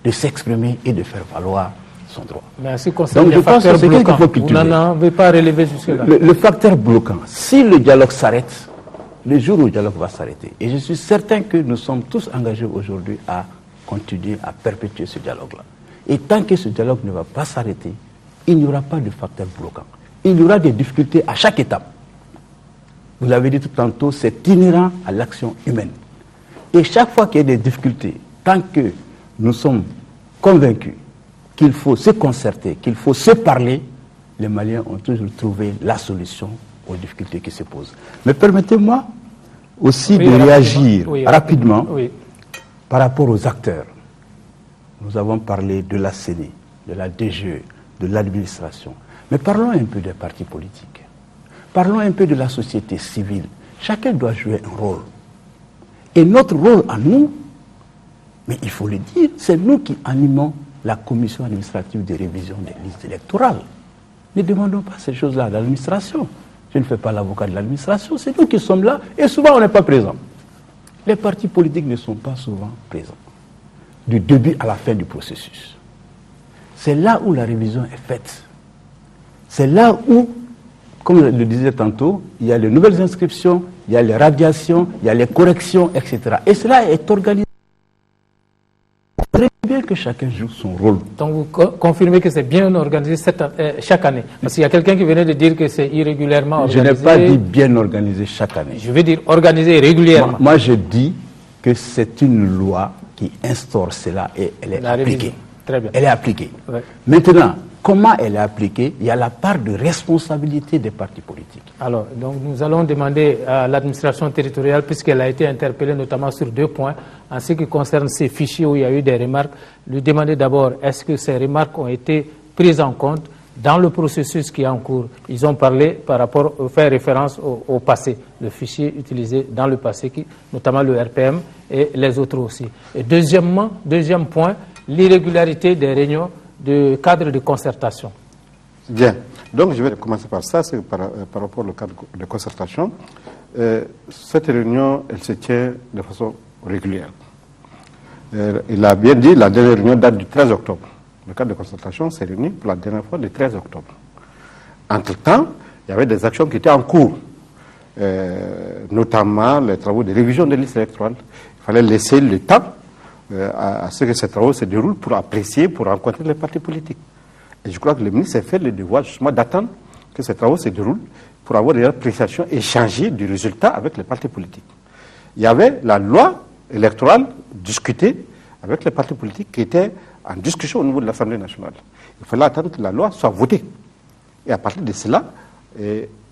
de s'exprimer et de faire valoir son droit. Mais en ce qui concerne Donc les je pense que facteurs c'est quelque bloquants, chose qu'il faut vous n'en avez pas relevé jusque-là. Le facteur bloquant, si le dialogue s'arrête, le jour où le dialogue va s'arrêter, et je suis certain que nous sommes tous engagés aujourd'hui à continuer à perpétuer ce dialogue-là. Et tant que ce dialogue ne va pas s'arrêter, il n'y aura pas de facteur bloquant. Il y aura des difficultés à chaque étape. Vous l'avez dit tout tantôt, c'est inhérent à l'action humaine. Et chaque fois qu'il y a des difficultés, tant que nous sommes convaincus qu'il faut se concerter, qu'il faut se parler, les Maliens ont toujours trouvé la solution aux difficultés qui se posent. Mais permettez-moi aussi de réagir rapidement par rapport aux acteurs. Nous avons parlé de la CENI, de la DGE, de l'administration. Mais parlons un peu des partis politiques. Parlons un peu de la société civile Chacun doit jouer un rôle. Et notre rôle à nous, mais il faut le dire, c'est nous qui animons la commission administrative de révision des listes électorales. Ne demandons pas ces choses-là à l'administration. Je ne fais pas l'avocat de l'administration, c'est nous qui sommes là et souvent on n'est pas présents. Les partis politiques ne sont pas souvent présents, du début à la fin du processus. C'est là où la révision est faite. C'est là où, comme je le disais tantôt, il y a les nouvelles inscriptions, il y a les radiations, il y a les corrections, etc. Et cela est organisé. Très bien que chacun joue son rôle. Donc vous confirmez que c'est bien organisé chaque année? Parce qu'il y a quelqu'un qui venait de dire que c'est irrégulièrement organisé. Je n'ai pas dit bien organisé chaque année. Je veux dire organisé régulièrement. Moi je dis que c'est une loi qui instaure cela et elle est appliquée. Très bien. Elle est appliquée. Ouais. Maintenant, comment elle est appliquée? Il y a la part de responsabilité des partis politiques. Alors, donc nous allons demander à l'administration territoriale, puisqu'elle a été interpellée notamment sur 2 points, en ce qui concerne ces fichiers où il y a eu des remarques, lui demander d'abord est-ce que ces remarques ont été prises en compte dans le processus qui est en cours. Ils ont parlé par rapport, fait référence au passé, le fichier utilisé dans le passé, notamment le RPM et les autres aussi. Et deuxième point, l'irrégularité des réunions de cadre de concertation. Bien. Donc, je vais commencer par ça, c'est par rapport au cadre de concertation. Cette réunion, elle se tient de façon régulière. Il a bien dit, la dernière réunion date du 13 octobre. Le cadre de concertation s'est réuni pour la dernière fois le 13 octobre. Entre-temps, il y avait des actions qui étaient en cours, notamment les travaux de révision des listes électorales. Il fallait laisser le temps à ce que ces travaux se déroulent pour apprécier, pour rencontrer les partis politiques. Et je crois que le ministre s'est fait le devoir justement d'attendre que ces travaux se déroulent pour avoir des appréciations échangées du résultat avec les partis politiques. Il y avait la loi électorale discutée avec les partis politiques qui était en discussion au niveau de l'Assemblée nationale. Il fallait attendre que la loi soit votée. Et à partir de cela,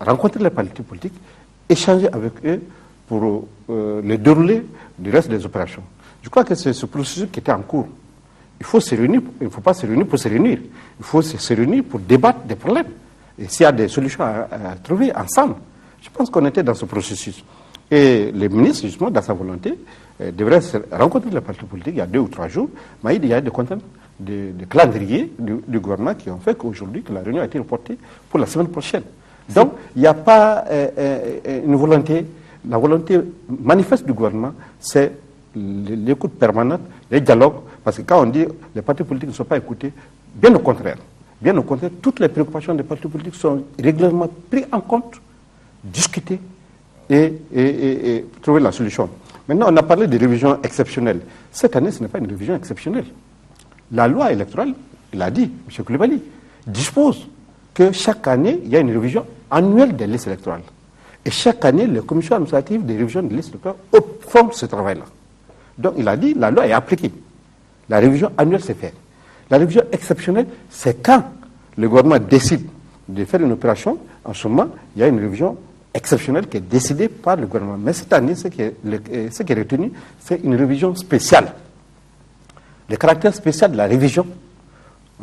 rencontrer les partis politiques, échanger avec eux pour le dérouler du reste des opérations. Je crois que c'est ce processus qui était en cours. Il faut se réunir, il ne faut pas se réunir pour se réunir. Il faut se réunir pour débattre des problèmes. Et s'il y a des solutions à trouver ensemble, je pense qu'on était dans ce processus. Et le ministre, justement, dans sa volonté, devrait rencontrer les partis politiques il y a 2 ou 3 jours, mais il y a des contraintes de calendrier du gouvernement qui ont fait qu'aujourd'hui, que la réunion a été reportée pour la semaine prochaine. Donc, il n'y a pas une volonté. La volonté manifeste du gouvernement, c'est l'écoute permanente, les dialogues, parce que quand on dit les partis politiques ne sont pas écoutés, bien au contraire, toutes les préoccupations des partis politiques sont régulièrement prises en compte, discutées et trouver la solution. Maintenant, on a parlé de révision exceptionnelle. Cette année, ce n'est pas une révision exceptionnelle. La loi électorale, il a dit, M. Koulibaly, dispose que chaque année, il y a une révision annuelle des listes électorales. Et chaque année, les commissions administratives de révision des listes électorales font ce travail-là. Donc, il a dit, la loi est appliquée. La révision annuelle, c'est fait. La révision exceptionnelle, c'est quand le gouvernement décide de faire une opération. En ce moment, il y a une révision exceptionnelle qui est décidée par le gouvernement. Mais cette année, ce qui est retenu, c'est une révision spéciale. Le caractère spécial de la révision,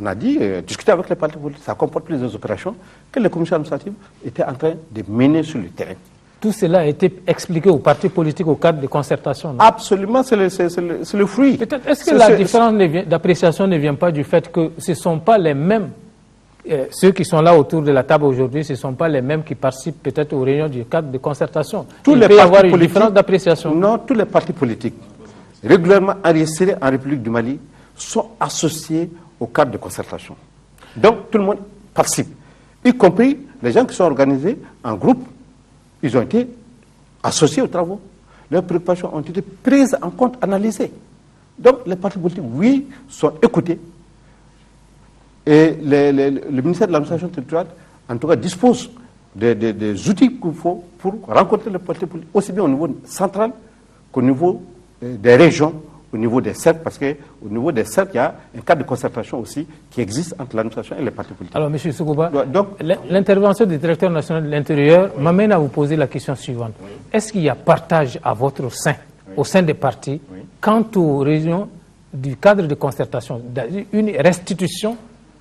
on a dit, discuter avec les partis politiques, ça comporte plusieurs opérations que les commissions administratives étaient en train de mener sur le terrain. Tout cela a été expliqué aux partis politiques au cadre de concertation, non? Absolument, c'est le fruit. Peut-être, est-ce que la différence d'appréciation ne vient pas du fait que ce ne sont pas les mêmes, ceux qui sont là autour de la table aujourd'hui, ce ne sont pas les mêmes qui participent peut-être aux réunions du cadre de concertation? Il peut y avoir une différence d'appréciation. Non, tous les partis politiques, régulièrement enregistrés en République du Mali, sont associés au cadre de concertation. Donc, tout le monde participe, y compris les gens qui sont organisés en groupe. Ils ont été associés aux travaux. Leurs préoccupations ont été prises en compte, analysées. Donc, les partis politiques, oui, sont écoutés. Et le ministère de l'administration territoriale, en tout cas, dispose des outils qu'il faut pour rencontrer les partis politiques, aussi bien au niveau central qu'au niveau des régions, au niveau des cercles, parce qu'au niveau des cercles, il y a un cadre de concertation aussi qui existe entre l'administration et les partis politiques. Alors, M. Soukouba, l'intervention du directeur national de l'Intérieur m'amène à vous poser la question suivante. Est-ce qu'il y a partage à votre sein, au sein des partis, quant aux réunions du cadre de concertation, une restitution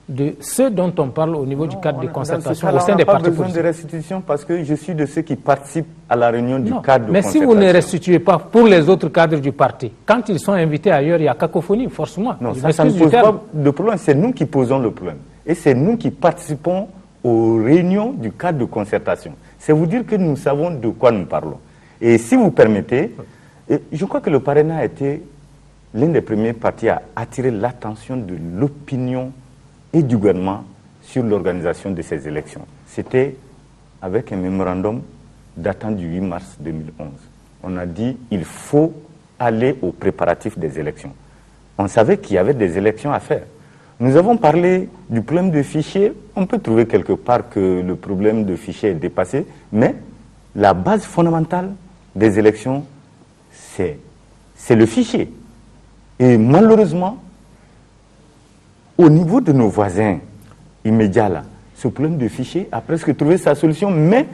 de ce dont on parle au niveau du cadre de concertation au sein des des partis politiques. On n'a pas besoin de restitution parce que je suis de ceux qui participent à la réunion du cadre de concertation. Mais si vous ne restituez pas pour les autres cadres du parti, quand ils sont invités ailleurs, il y a cacophonie, forcément. Non, ça ne pose pas de problème. C'est nous qui posons le problème. Et c'est nous qui participons aux réunions du cadre de concertation. C'est vous dire que nous savons de quoi nous parlons. Et si vous permettez, je crois que le parrainage a été l'un des premiers partis à attirer l'attention de l'opinion et du gouvernement sur l'organisation de ces élections. C'était avec un mémorandum datant du 8 mars 2011. On a dit qu'il faut aller aux préparatifs des élections. On savait qu'il y avait des élections à faire. Nous avons parlé du problème de fichier. On peut trouver quelque part que le problème de fichier est dépassé, mais la base fondamentale des élections, c'est le fichier. Et malheureusement, au niveau de nos voisins immédiats, là, ce problème de fichier a presque trouvé sa solution, mais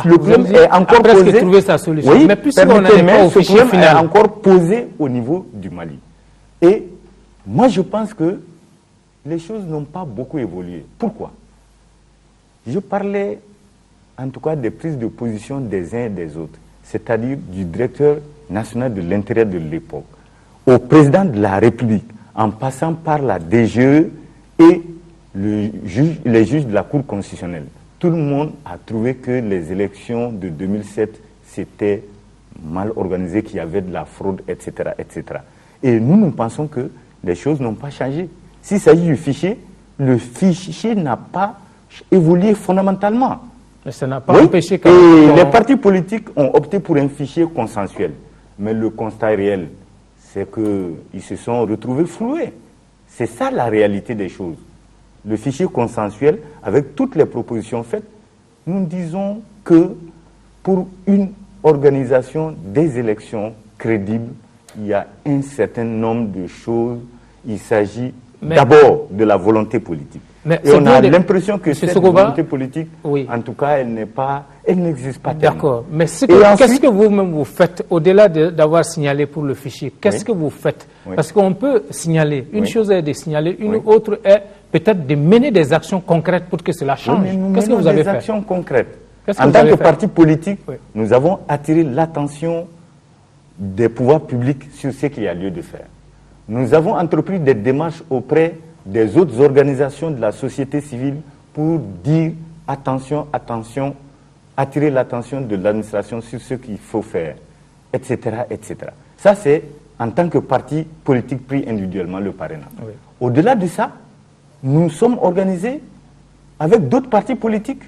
le problème est encore posé. Presque trouvé sa solution. Oui, mais puisqu'on n'en est pas au fichier problème final, est encore posé au niveau du Mali. Et moi, je pense que les choses n'ont pas beaucoup évolué. Pourquoi? Je parlais, en tout cas, des prises de position des uns et des autres, c'est-à-dire du directeur national de l'intérieur de l'époque, au président de la République, en passant par la DGE et les juges de la Cour constitutionnelle. Tout le monde a trouvé que les élections de 2007, c'était mal organisé, qu'il y avait de la fraude, etc., etc. Et nous pensons que les choses n'ont pas changé. S'il s'agit du fichier, le fichier n'a pas évolué fondamentalement. Mais ça n'a pas empêché que... Et les partis politiques ont opté pour un fichier consensuel. Mais le constat réel, c'est qu'ils se sont retrouvés floués. C'est ça la réalité des choses. Le fichier consensuel, avec toutes les propositions faites, nous disons que pour une organisation des élections crédibles, il y a un certain nombre de choses. Il s'agit d'abord de la volonté politique. Et on a l'impression que cette volonté politique, en tout cas, elle n'existe pas tellement. D'accord. Mais qu'est-ce que vous-même vous faites, au-delà d'avoir signalé pour le fichier, qu'est-ce que vous faites? Parce qu'on peut signaler. Une chose est de signaler, une autre est peut-être de mener des actions concrètes pour que cela change. Qu'est-ce que vous avez fait? Des actions concrètes. En tant que parti politique, nous avons attiré l'attention des pouvoirs publics sur ce qu'il y a lieu de faire. Nous avons entrepris des démarches auprès des autres organisations de la société civile pour dire attention, attention, attirer l'attention de l'administration sur ce qu'il faut faire, etc., etc. Ça, c'est en tant que parti politique pris individuellement le parrainage. Au-delà de ça, nous sommes organisés avec d'autres partis politiques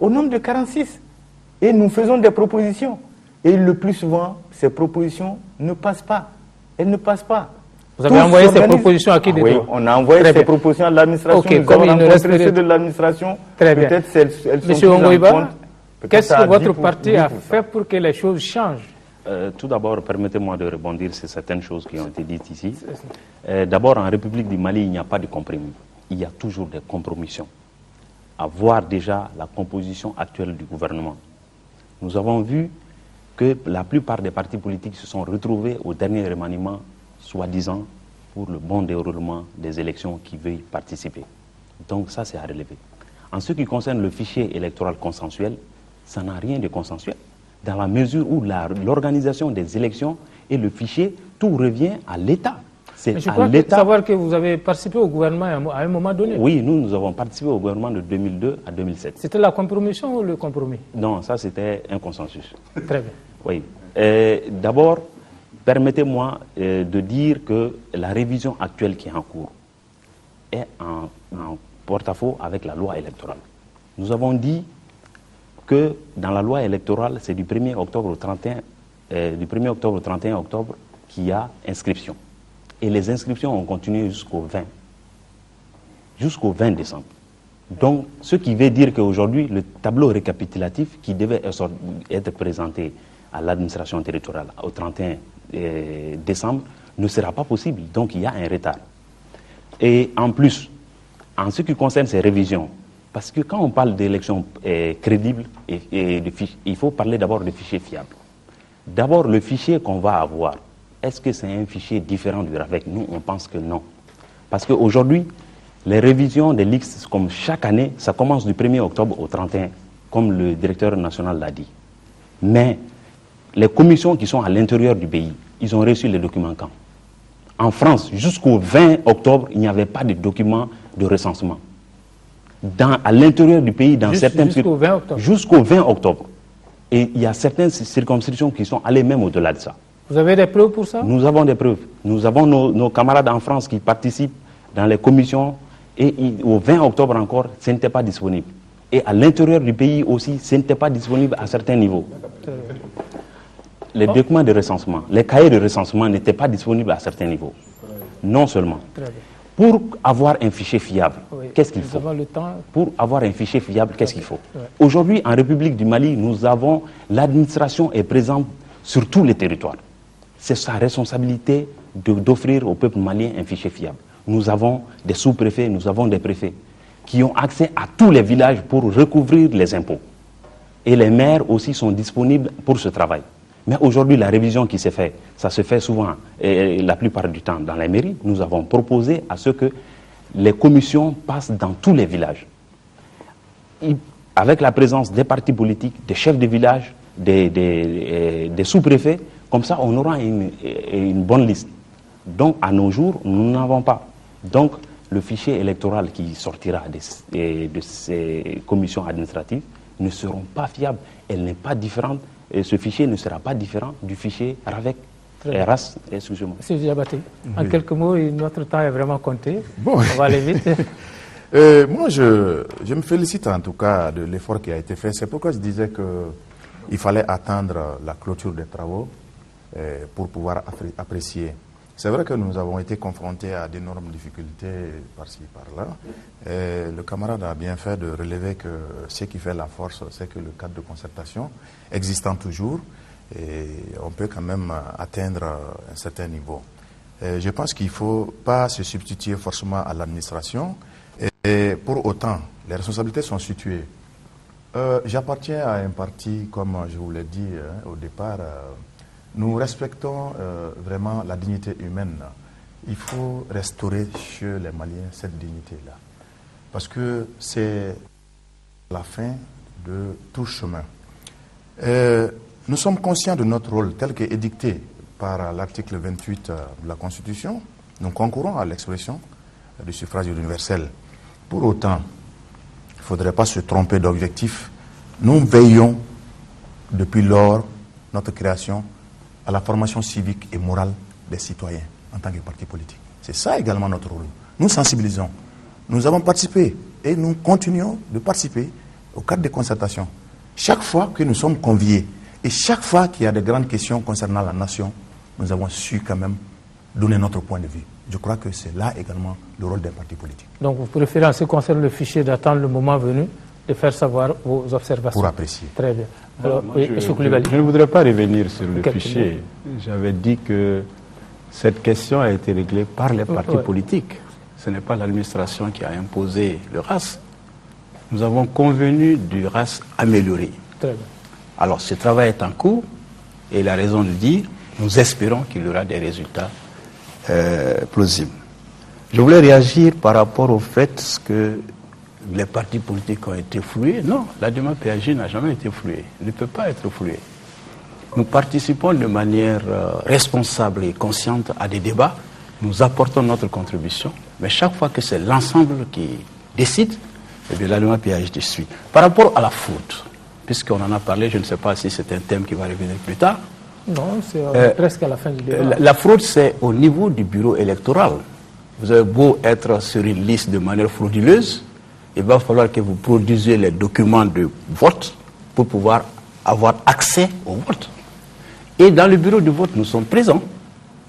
au nombre de 46 et nous faisons des propositions. Et le plus souvent, ces propositions ne passent pas. Elles ne passent pas. Vous avez envoyé ces propositions à qui? Oui, on a envoyé ces propositions à l'administration. Nous avons rencontré ceux de l'administration. Peut-être elles sont Monsieur Ongoïba, qu'est-ce que votre parti a fait pour que les choses changent? Tout d'abord, permettez-moi de rebondir sur certaines choses qui ont été dites ici. D'abord, en République du Mali, il n'y a pas de compromis. Il y a toujours des compromissions. À voir déjà la composition actuelle du gouvernement. Nous avons vu que la plupart des partis politiques se sont retrouvés au dernier remaniement, soi-disant, pour le bon déroulement des élections qui veuillent participer. Donc ça, c'est à relever. En ce qui concerne le fichier électoral consensuel, ça n'a rien de consensuel. Dans la mesure où l'organisation des élections et le fichier, tout revient à l'État. Je crois savoir que vous avez participé au gouvernement à un moment donné. Oui, nous avons participé au gouvernement de 2002 à 2007. C'était la compromission ou le compromis? Non, ça c'était un consensus. Très bien. Oui. D'abord, permettez-moi de dire que la révision actuelle qui est en cours est en porte-à-faux avec la loi électorale. Nous avons dit que dans la loi électorale, c'est du 1er octobre au 31 octobre qu'il y a inscription. Et les inscriptions ont continué jusqu'au 20 décembre. Donc, ce qui veut dire qu'aujourd'hui, le tableau récapitulatif qui devait être présenté à l'administration territoriale au 31 décembre ne sera pas possible. Donc, il y a un retard. Et en plus, en ce qui concerne ces révisions, parce que quand on parle d'élections crédibles, il faut parler d'abord de fichiers fiables. D'abord, le fichier qu'on va avoir, est-ce que c'est un fichier différent du RAVEC? Nous, on pense que non. Parce qu'aujourd'hui, Les révisions des listes, comme chaque année, ça commence du 1er octobre au 31, comme le directeur national l'a dit. Mais les commissions qui sont à l'intérieur du pays, ils ont reçu les documents quand? En France, jusqu'au 20 octobre, il n'y avait pas de documents de recensement. À l'intérieur du pays, dans certaines... Jusqu'au 20 octobre. Jusqu'au 20 octobre. Et il y a certaines circonscriptions qui sont allées même au-delà de ça. Vous avez des preuves pour ça? Nous avons des preuves. Nous avons nos camarades en France qui participent dans les commissions et au 20 octobre encore, ce n'était pas disponible. Et à l'intérieur du pays aussi, ce n'était pas disponible à certains niveaux. Les documents de recensement, les cahiers de recensement n'étaient pas disponibles à certains niveaux. Non seulement. Pour avoir un fichier fiable, qu'est-ce qu'il faut? Pour avoir un fichier fiable, qu'est-ce qu'il faut? Aujourd'hui, en République du Mali, l'administration est présente sur tous les territoires. C'est sa responsabilité d'offrir au peuple malien un fichier fiable. Nous avons des sous-préfets, nous avons des préfets qui ont accès à tous les villages pour recouvrir les impôts. Et les maires aussi sont disponibles pour ce travail. Mais aujourd'hui, la révision qui s'est faite, ça se fait souvent, et la plupart du temps, dans les mairies. Nous avons proposé à ce que les commissions passent dans tous les villages. Avec la présence des partis politiques, des chefs de village, des sous-préfets, comme ça, on aura une bonne liste. Donc, à nos jours, nous n'avons pas. Donc, le fichier électoral qui sortira de ces commissions administratives ne seront pas fiables. Elle n'est pas différente. Et ce fichier ne sera pas différent du fichier RAVEC, RAS, excusez-moi. Monsieur Diabaté, en quelques mots, notre temps est vraiment compté. Bon. On va aller vite. Moi, je me félicite en tout cas de l'effort qui a été fait. C'est pourquoi je disais qu'il fallait attendre la clôture des travaux pour pouvoir apprécier. C'est vrai que nous avons été confrontés à d'énormes difficultés par-ci, par-là. Le camarade a bien fait de relever que ce qui fait la force, c'est que le cadre de concertation existant toujours, et on peut quand même atteindre un certain niveau. Je pense qu'il ne faut pas se substituer forcément à l'administration, et pour autant, les responsabilités sont situées. J'appartiens à un parti, comme je vous l'ai dit au départ, nous respectons vraiment la dignité humaine. Il faut restaurer chez les Maliens cette dignité-là. Parce que c'est la fin de tout chemin. Nous sommes conscients de notre rôle tel qu'édicté par l'article 28 de la Constitution. Nous concourons à l'expression du suffrage universel. Pour autant, il ne faudrait pas se tromper d'objectif. Nous veillons, depuis lors, notre création, à la formation civique et morale des citoyens en tant que parti politique. C'est ça également notre rôle. Nous sensibilisons. Nous avons participé et nous continuons de participer au cadre des concertations. Chaque fois que nous sommes conviés et chaque fois qu'il y a des grandes questions concernant la nation, nous avons su quand même donner notre point de vue. Je crois que c'est là également le rôle des partis politiques. Donc vous préférez en ce qui concerne le fichier d'attendre le moment venu de faire savoir vos observations. Pour apprécier. Très bien. Alors, je ne voudrais pas revenir sur le fichier. J'avais dit que cette question a été réglée par les partis politiques. Ce n'est pas l'administration qui a imposé le RAS. Nous avons convenu du RAS amélioré. Très bien. Alors ce travail est en cours et il a raison de dire, nous espérons qu'il y aura des résultats plausibles. Je voulais réagir par rapport au fait que les partis politiques ont été floués. Non, la demande PAG n'a jamais été flouée. Elle ne peut pas être flouée. Nous participons de manière responsable et consciente à des débats. Nous apportons notre contribution. Mais chaque fois que c'est l'ensemble qui décide, eh bien, la demande PAG suit. Par rapport à la fraude, puisqu'on en a parlé, je ne sais pas si c'est un thème qui va revenir plus tard. Non, c'est presque à la fin du débat. La fraude, c'est au niveau du bureau électoral. Vous avez beau être sur une liste de manière frauduleuse, il va falloir que vous produisiez les documents de vote pour pouvoir avoir accès au vote. Et dans le bureau de vote, nous sommes présents.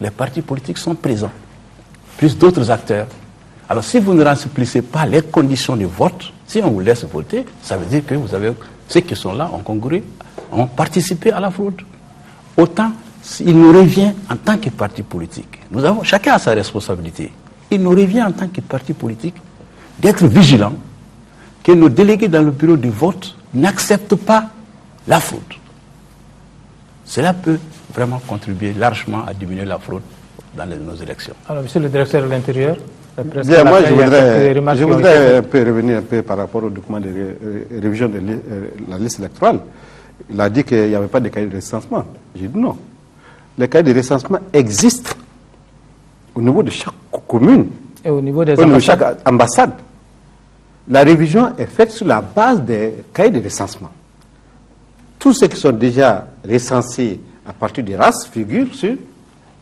Les partis politiques sont présents, plus d'autres acteurs. Alors si vous ne remplissez pas les conditions de vote, si on vous laisse voter, ça veut dire que vous avez ceux qui sont là ont concouru, ont participé à la fraude. Autant, il nous revient en tant que parti politique. Chacun a sa responsabilité. Il nous revient en tant que parti politique d'être vigilant que nos délégués dans le bureau de vote n'acceptent pas la fraude. Cela peut vraiment contribuer largement à diminuer la fraude dans nos élections. Alors, monsieur le directeur de l'Intérieur, Bien, moi, je voudrais un peu revenir un peu par rapport au document de révision de la liste électorale. Il a dit qu'il n'y avait pas de cahier de recensement. J'ai dit non. Les cahiers de recensement existent au niveau de chaque commune et au niveau des de chaque ambassade. La révision est faite sur la base des cahiers de recensement. Tous ceux qui sont déjà recensés à partir des races figurent sur.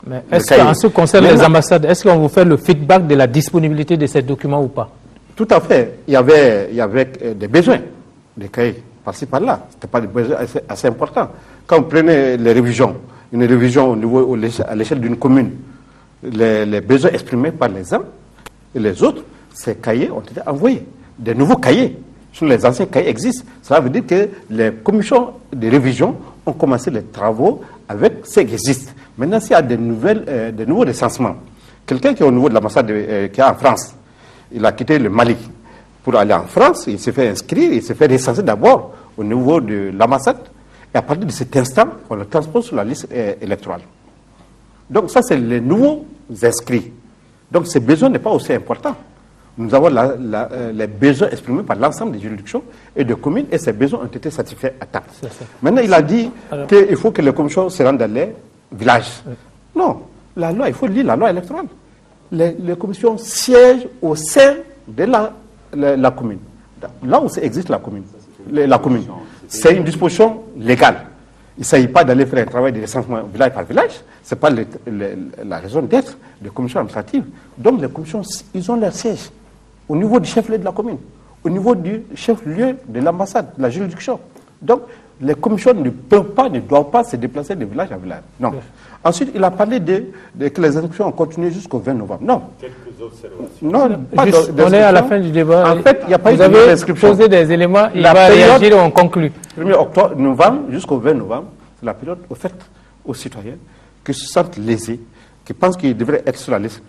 Mais est-ce qu'en ce qui concerne les ambassades, est-ce qu'on vous fait le feedback de la disponibilité de ces documents ou pas? Tout à fait. Il y avait des besoins, des cahiers, par-ci, par-là. Ce n'était pas des besoins assez importants. Quand vous prenez les révisions, une révision au niveau, à l'échelle d'une commune, les besoins exprimés par les uns et les autres, ces cahiers ont été envoyés. Des nouveaux cahiers, sur les anciens cahiers existent. Cela veut dire que les commissions de révision ont commencé les travaux avec ce qui existe. Maintenant, s'il y a des nouveaux recensements, quelqu'un qui est au niveau de l'ambassade qui est en France, il a quitté le Mali pour aller en France, il s'est fait inscrire, il s'est fait recenser d'abord au niveau de l'ambassade, et à partir de cet instant, on le transpose sur la liste électorale. Donc ça, c'est les nouveaux inscrits. Donc ce besoin n'est pas aussi important. Nous avons les besoins exprimés par l'ensemble des juridictions et des communes, et ces besoins ont été satisfaits à temps. Maintenant, il a dit qu'il faut que les commissions se rendent dans les villages. Non, la loi, il faut lire la loi électorale. Les commissions siègent au sein de la commune. Là où existe la commune. C'est une disposition légale. Il ne s'agit pas d'aller faire un travail de recensement village par village. Ce n'est pas la raison d'être des commissions administratives. Donc les commissions, ils ont leur siège au niveau du chef-lieu de la commune, au niveau du chef-lieu de l'ambassade, de la juridiction. Donc les commissions ne peuvent pas, ne doivent pas se déplacer de village à village. Non. Oui. Ensuite, il a parlé que les inscriptions ont continué jusqu'au 20 novembre. Non. Quelques observations. Non, pas on est à la fin du débat. En fait, il n'y a pas eu d'inscription. Vous avez posé des éléments, il va réagir et on conclut. 1er octobre, novembre, jusqu'au 20 novembre, c'est la période offerte aux citoyens qui se sentent lésés, qui pensent qu'ils devraient être sur la liste,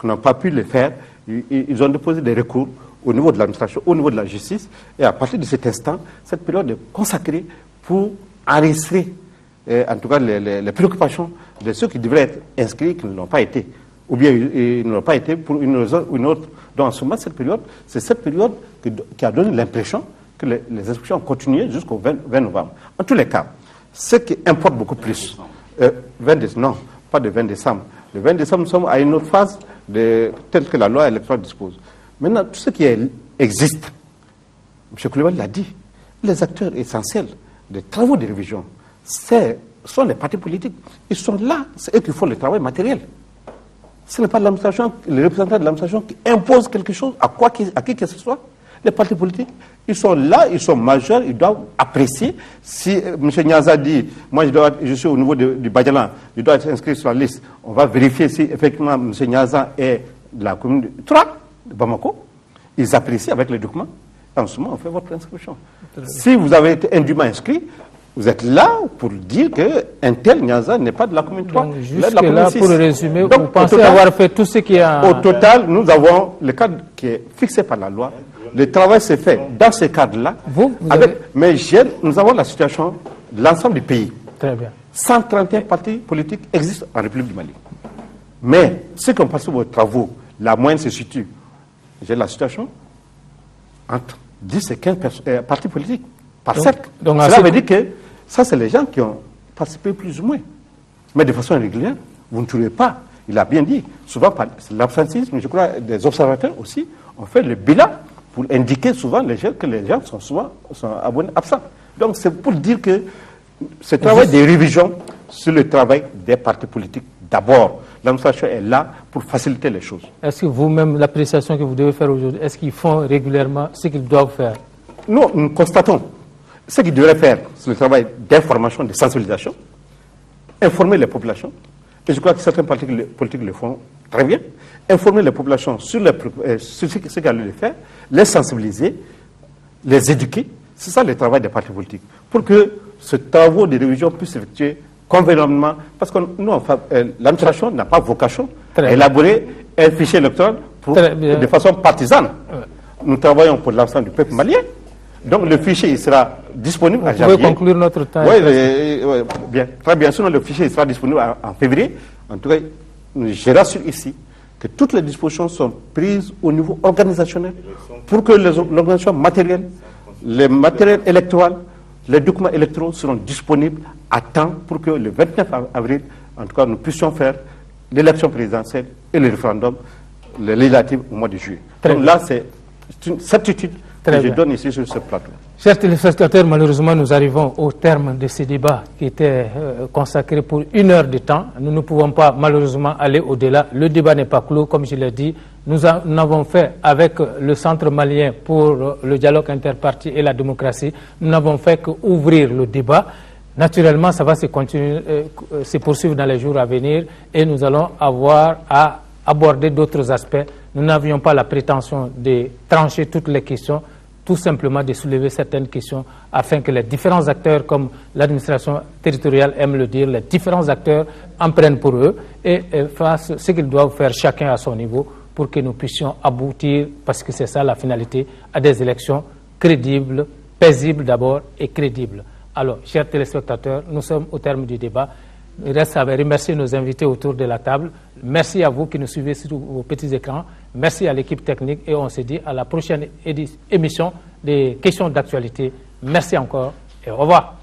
qui n'ont pas pu le faire. Ils ont déposé des recours au niveau de l'administration, au niveau de la justice, et à partir de cet instant, cette période est consacrée pour enregistrer, en tout cas, les préoccupations de ceux qui devraient être inscrits, qui ne l'ont pas été, ou bien ils ne l'ont pas été pour une raison ou une autre. Donc, en ce moment, c'est cette période qui a donné l'impression que les inscriptions ont continué jusqu'au 20 novembre. En tous les cas, ce qui importe beaucoup plus, 20 décembre, non, pas le 20 décembre. Le 20 décembre, nous sommes à une autre phase telle que la loi électorale dispose. Maintenant, tout ce qui existe, M. Koulibaly l'a dit, les acteurs essentiels des travaux de révision, sont les partis politiques. Ils sont là, c'est eux qui font le travail matériel. Ce n'est pas l'administration, les représentants de l'administration qui imposent quelque chose à qui que ce soit. Les partis politiques, ils sont là, ils sont majeurs, ils doivent apprécier. Si M. Niaza dit, moi je suis au niveau du Badjalan, je dois être inscrit sur la liste, on va vérifier si effectivement M. Niaza est de la commune de 3, de Bamako. Ils apprécient avec les documents. En ce moment, on fait votre inscription. Si vous avez été indûment inscrit, vous êtes là pour dire qu'un tel Niaza n'est pas de la commune 3. Jusque-là, pour résumer, donc, vous pensez avoir fait tout ce qui est Au total, nous avons le cadre qui est fixé par la loi. Le travail s'est fait dans ce cadre-là. Mais nous avons la situation de l'ensemble du pays. Très bien. 131 partis politiques existent en République du Mali. Mais ceux qui ont passé vos travaux, la moyenne se situe. J'ai la situation entre 10 et 15 partis politiques par secte. Cela veut dire que ça, c'est les gens qui ont participé plus ou moins. Mais de façon régulière, vous ne trouvez pas. Il a bien dit. Souvent, par l'absentisme, je crois, des observateurs aussi, on fait le bilan pour indiquer souvent que les gens sont souvent absents. Donc, c'est pour dire que ce travail de révision sur le travail des partis politiques, d'abord, l'administration est là pour faciliter les choses. Est-ce que vous-même, l'appréciation que vous devez faire aujourd'hui, est-ce qu'ils font régulièrement ce qu'ils doivent faire? Nous constatons ce qu'ils devraient faire sur le travail d'information, de sensibilisation, informer les populations, et je crois que certains partis politiques le font très bien, informer les populations sur ce qu'il y a lieu de faire, les sensibiliser, les éduquer. C'est ça le travail des partis politiques. Pour que ce travail de révision puisse s'effectuer convenablement, parce que l'administration n'a pas vocation à élaborer un fichier électoral de façon partisane. Nous travaillons pour l'ensemble du peuple malien. Donc le fichier il sera disponible en janvier. Vous pouvez conclure notre temps. Oui, bien, très bien. Sinon, le fichier il sera disponible en février. En tout cas, je rassure ici que toutes les dispositions sont prises au niveau organisationnel pour que l'organisation matérielle, les matériels électoraux, les documents électoraux seront disponibles à temps pour que le 29 avril, en tout cas, nous puissions faire l'élection présidentielle et le référendum, le législatif au mois de juillet. Donc là, c'est une certitude que je donne ici sur ce plateau. Chers téléspectateurs, malheureusement, nous arrivons au terme de ce débat qui était consacré pour 1 heure de temps. Nous ne pouvons pas, malheureusement, aller au-delà. Le débat n'est pas clos, comme je l'ai dit. Nous avons fait avec le Centre malien pour le dialogue interparti et la démocratie, nous n'avons fait qu'ouvrir le débat. Naturellement, ça va se poursuivre dans les jours à venir et nous allons avoir à aborder d'autres aspects. Nous n'avions pas la prétention de trancher toutes les questions, tout simplement de soulever certaines questions afin que les différents acteurs, comme l'administration territoriale aime le dire, les différents acteurs en prennent pour eux et fassent ce qu'ils doivent faire chacun à son niveau pour que nous puissions aboutir, parce que c'est ça la finalité, à des élections crédibles, paisibles d'abord et crédibles. Alors, chers téléspectateurs, nous sommes au terme du débat. Il reste à remercier nos invités autour de la table. Merci à vous qui nous suivez sur vos petits écrans. Merci à l'équipe technique et on se dit à la prochaine émission des questions d'actualité. Merci encore et au revoir.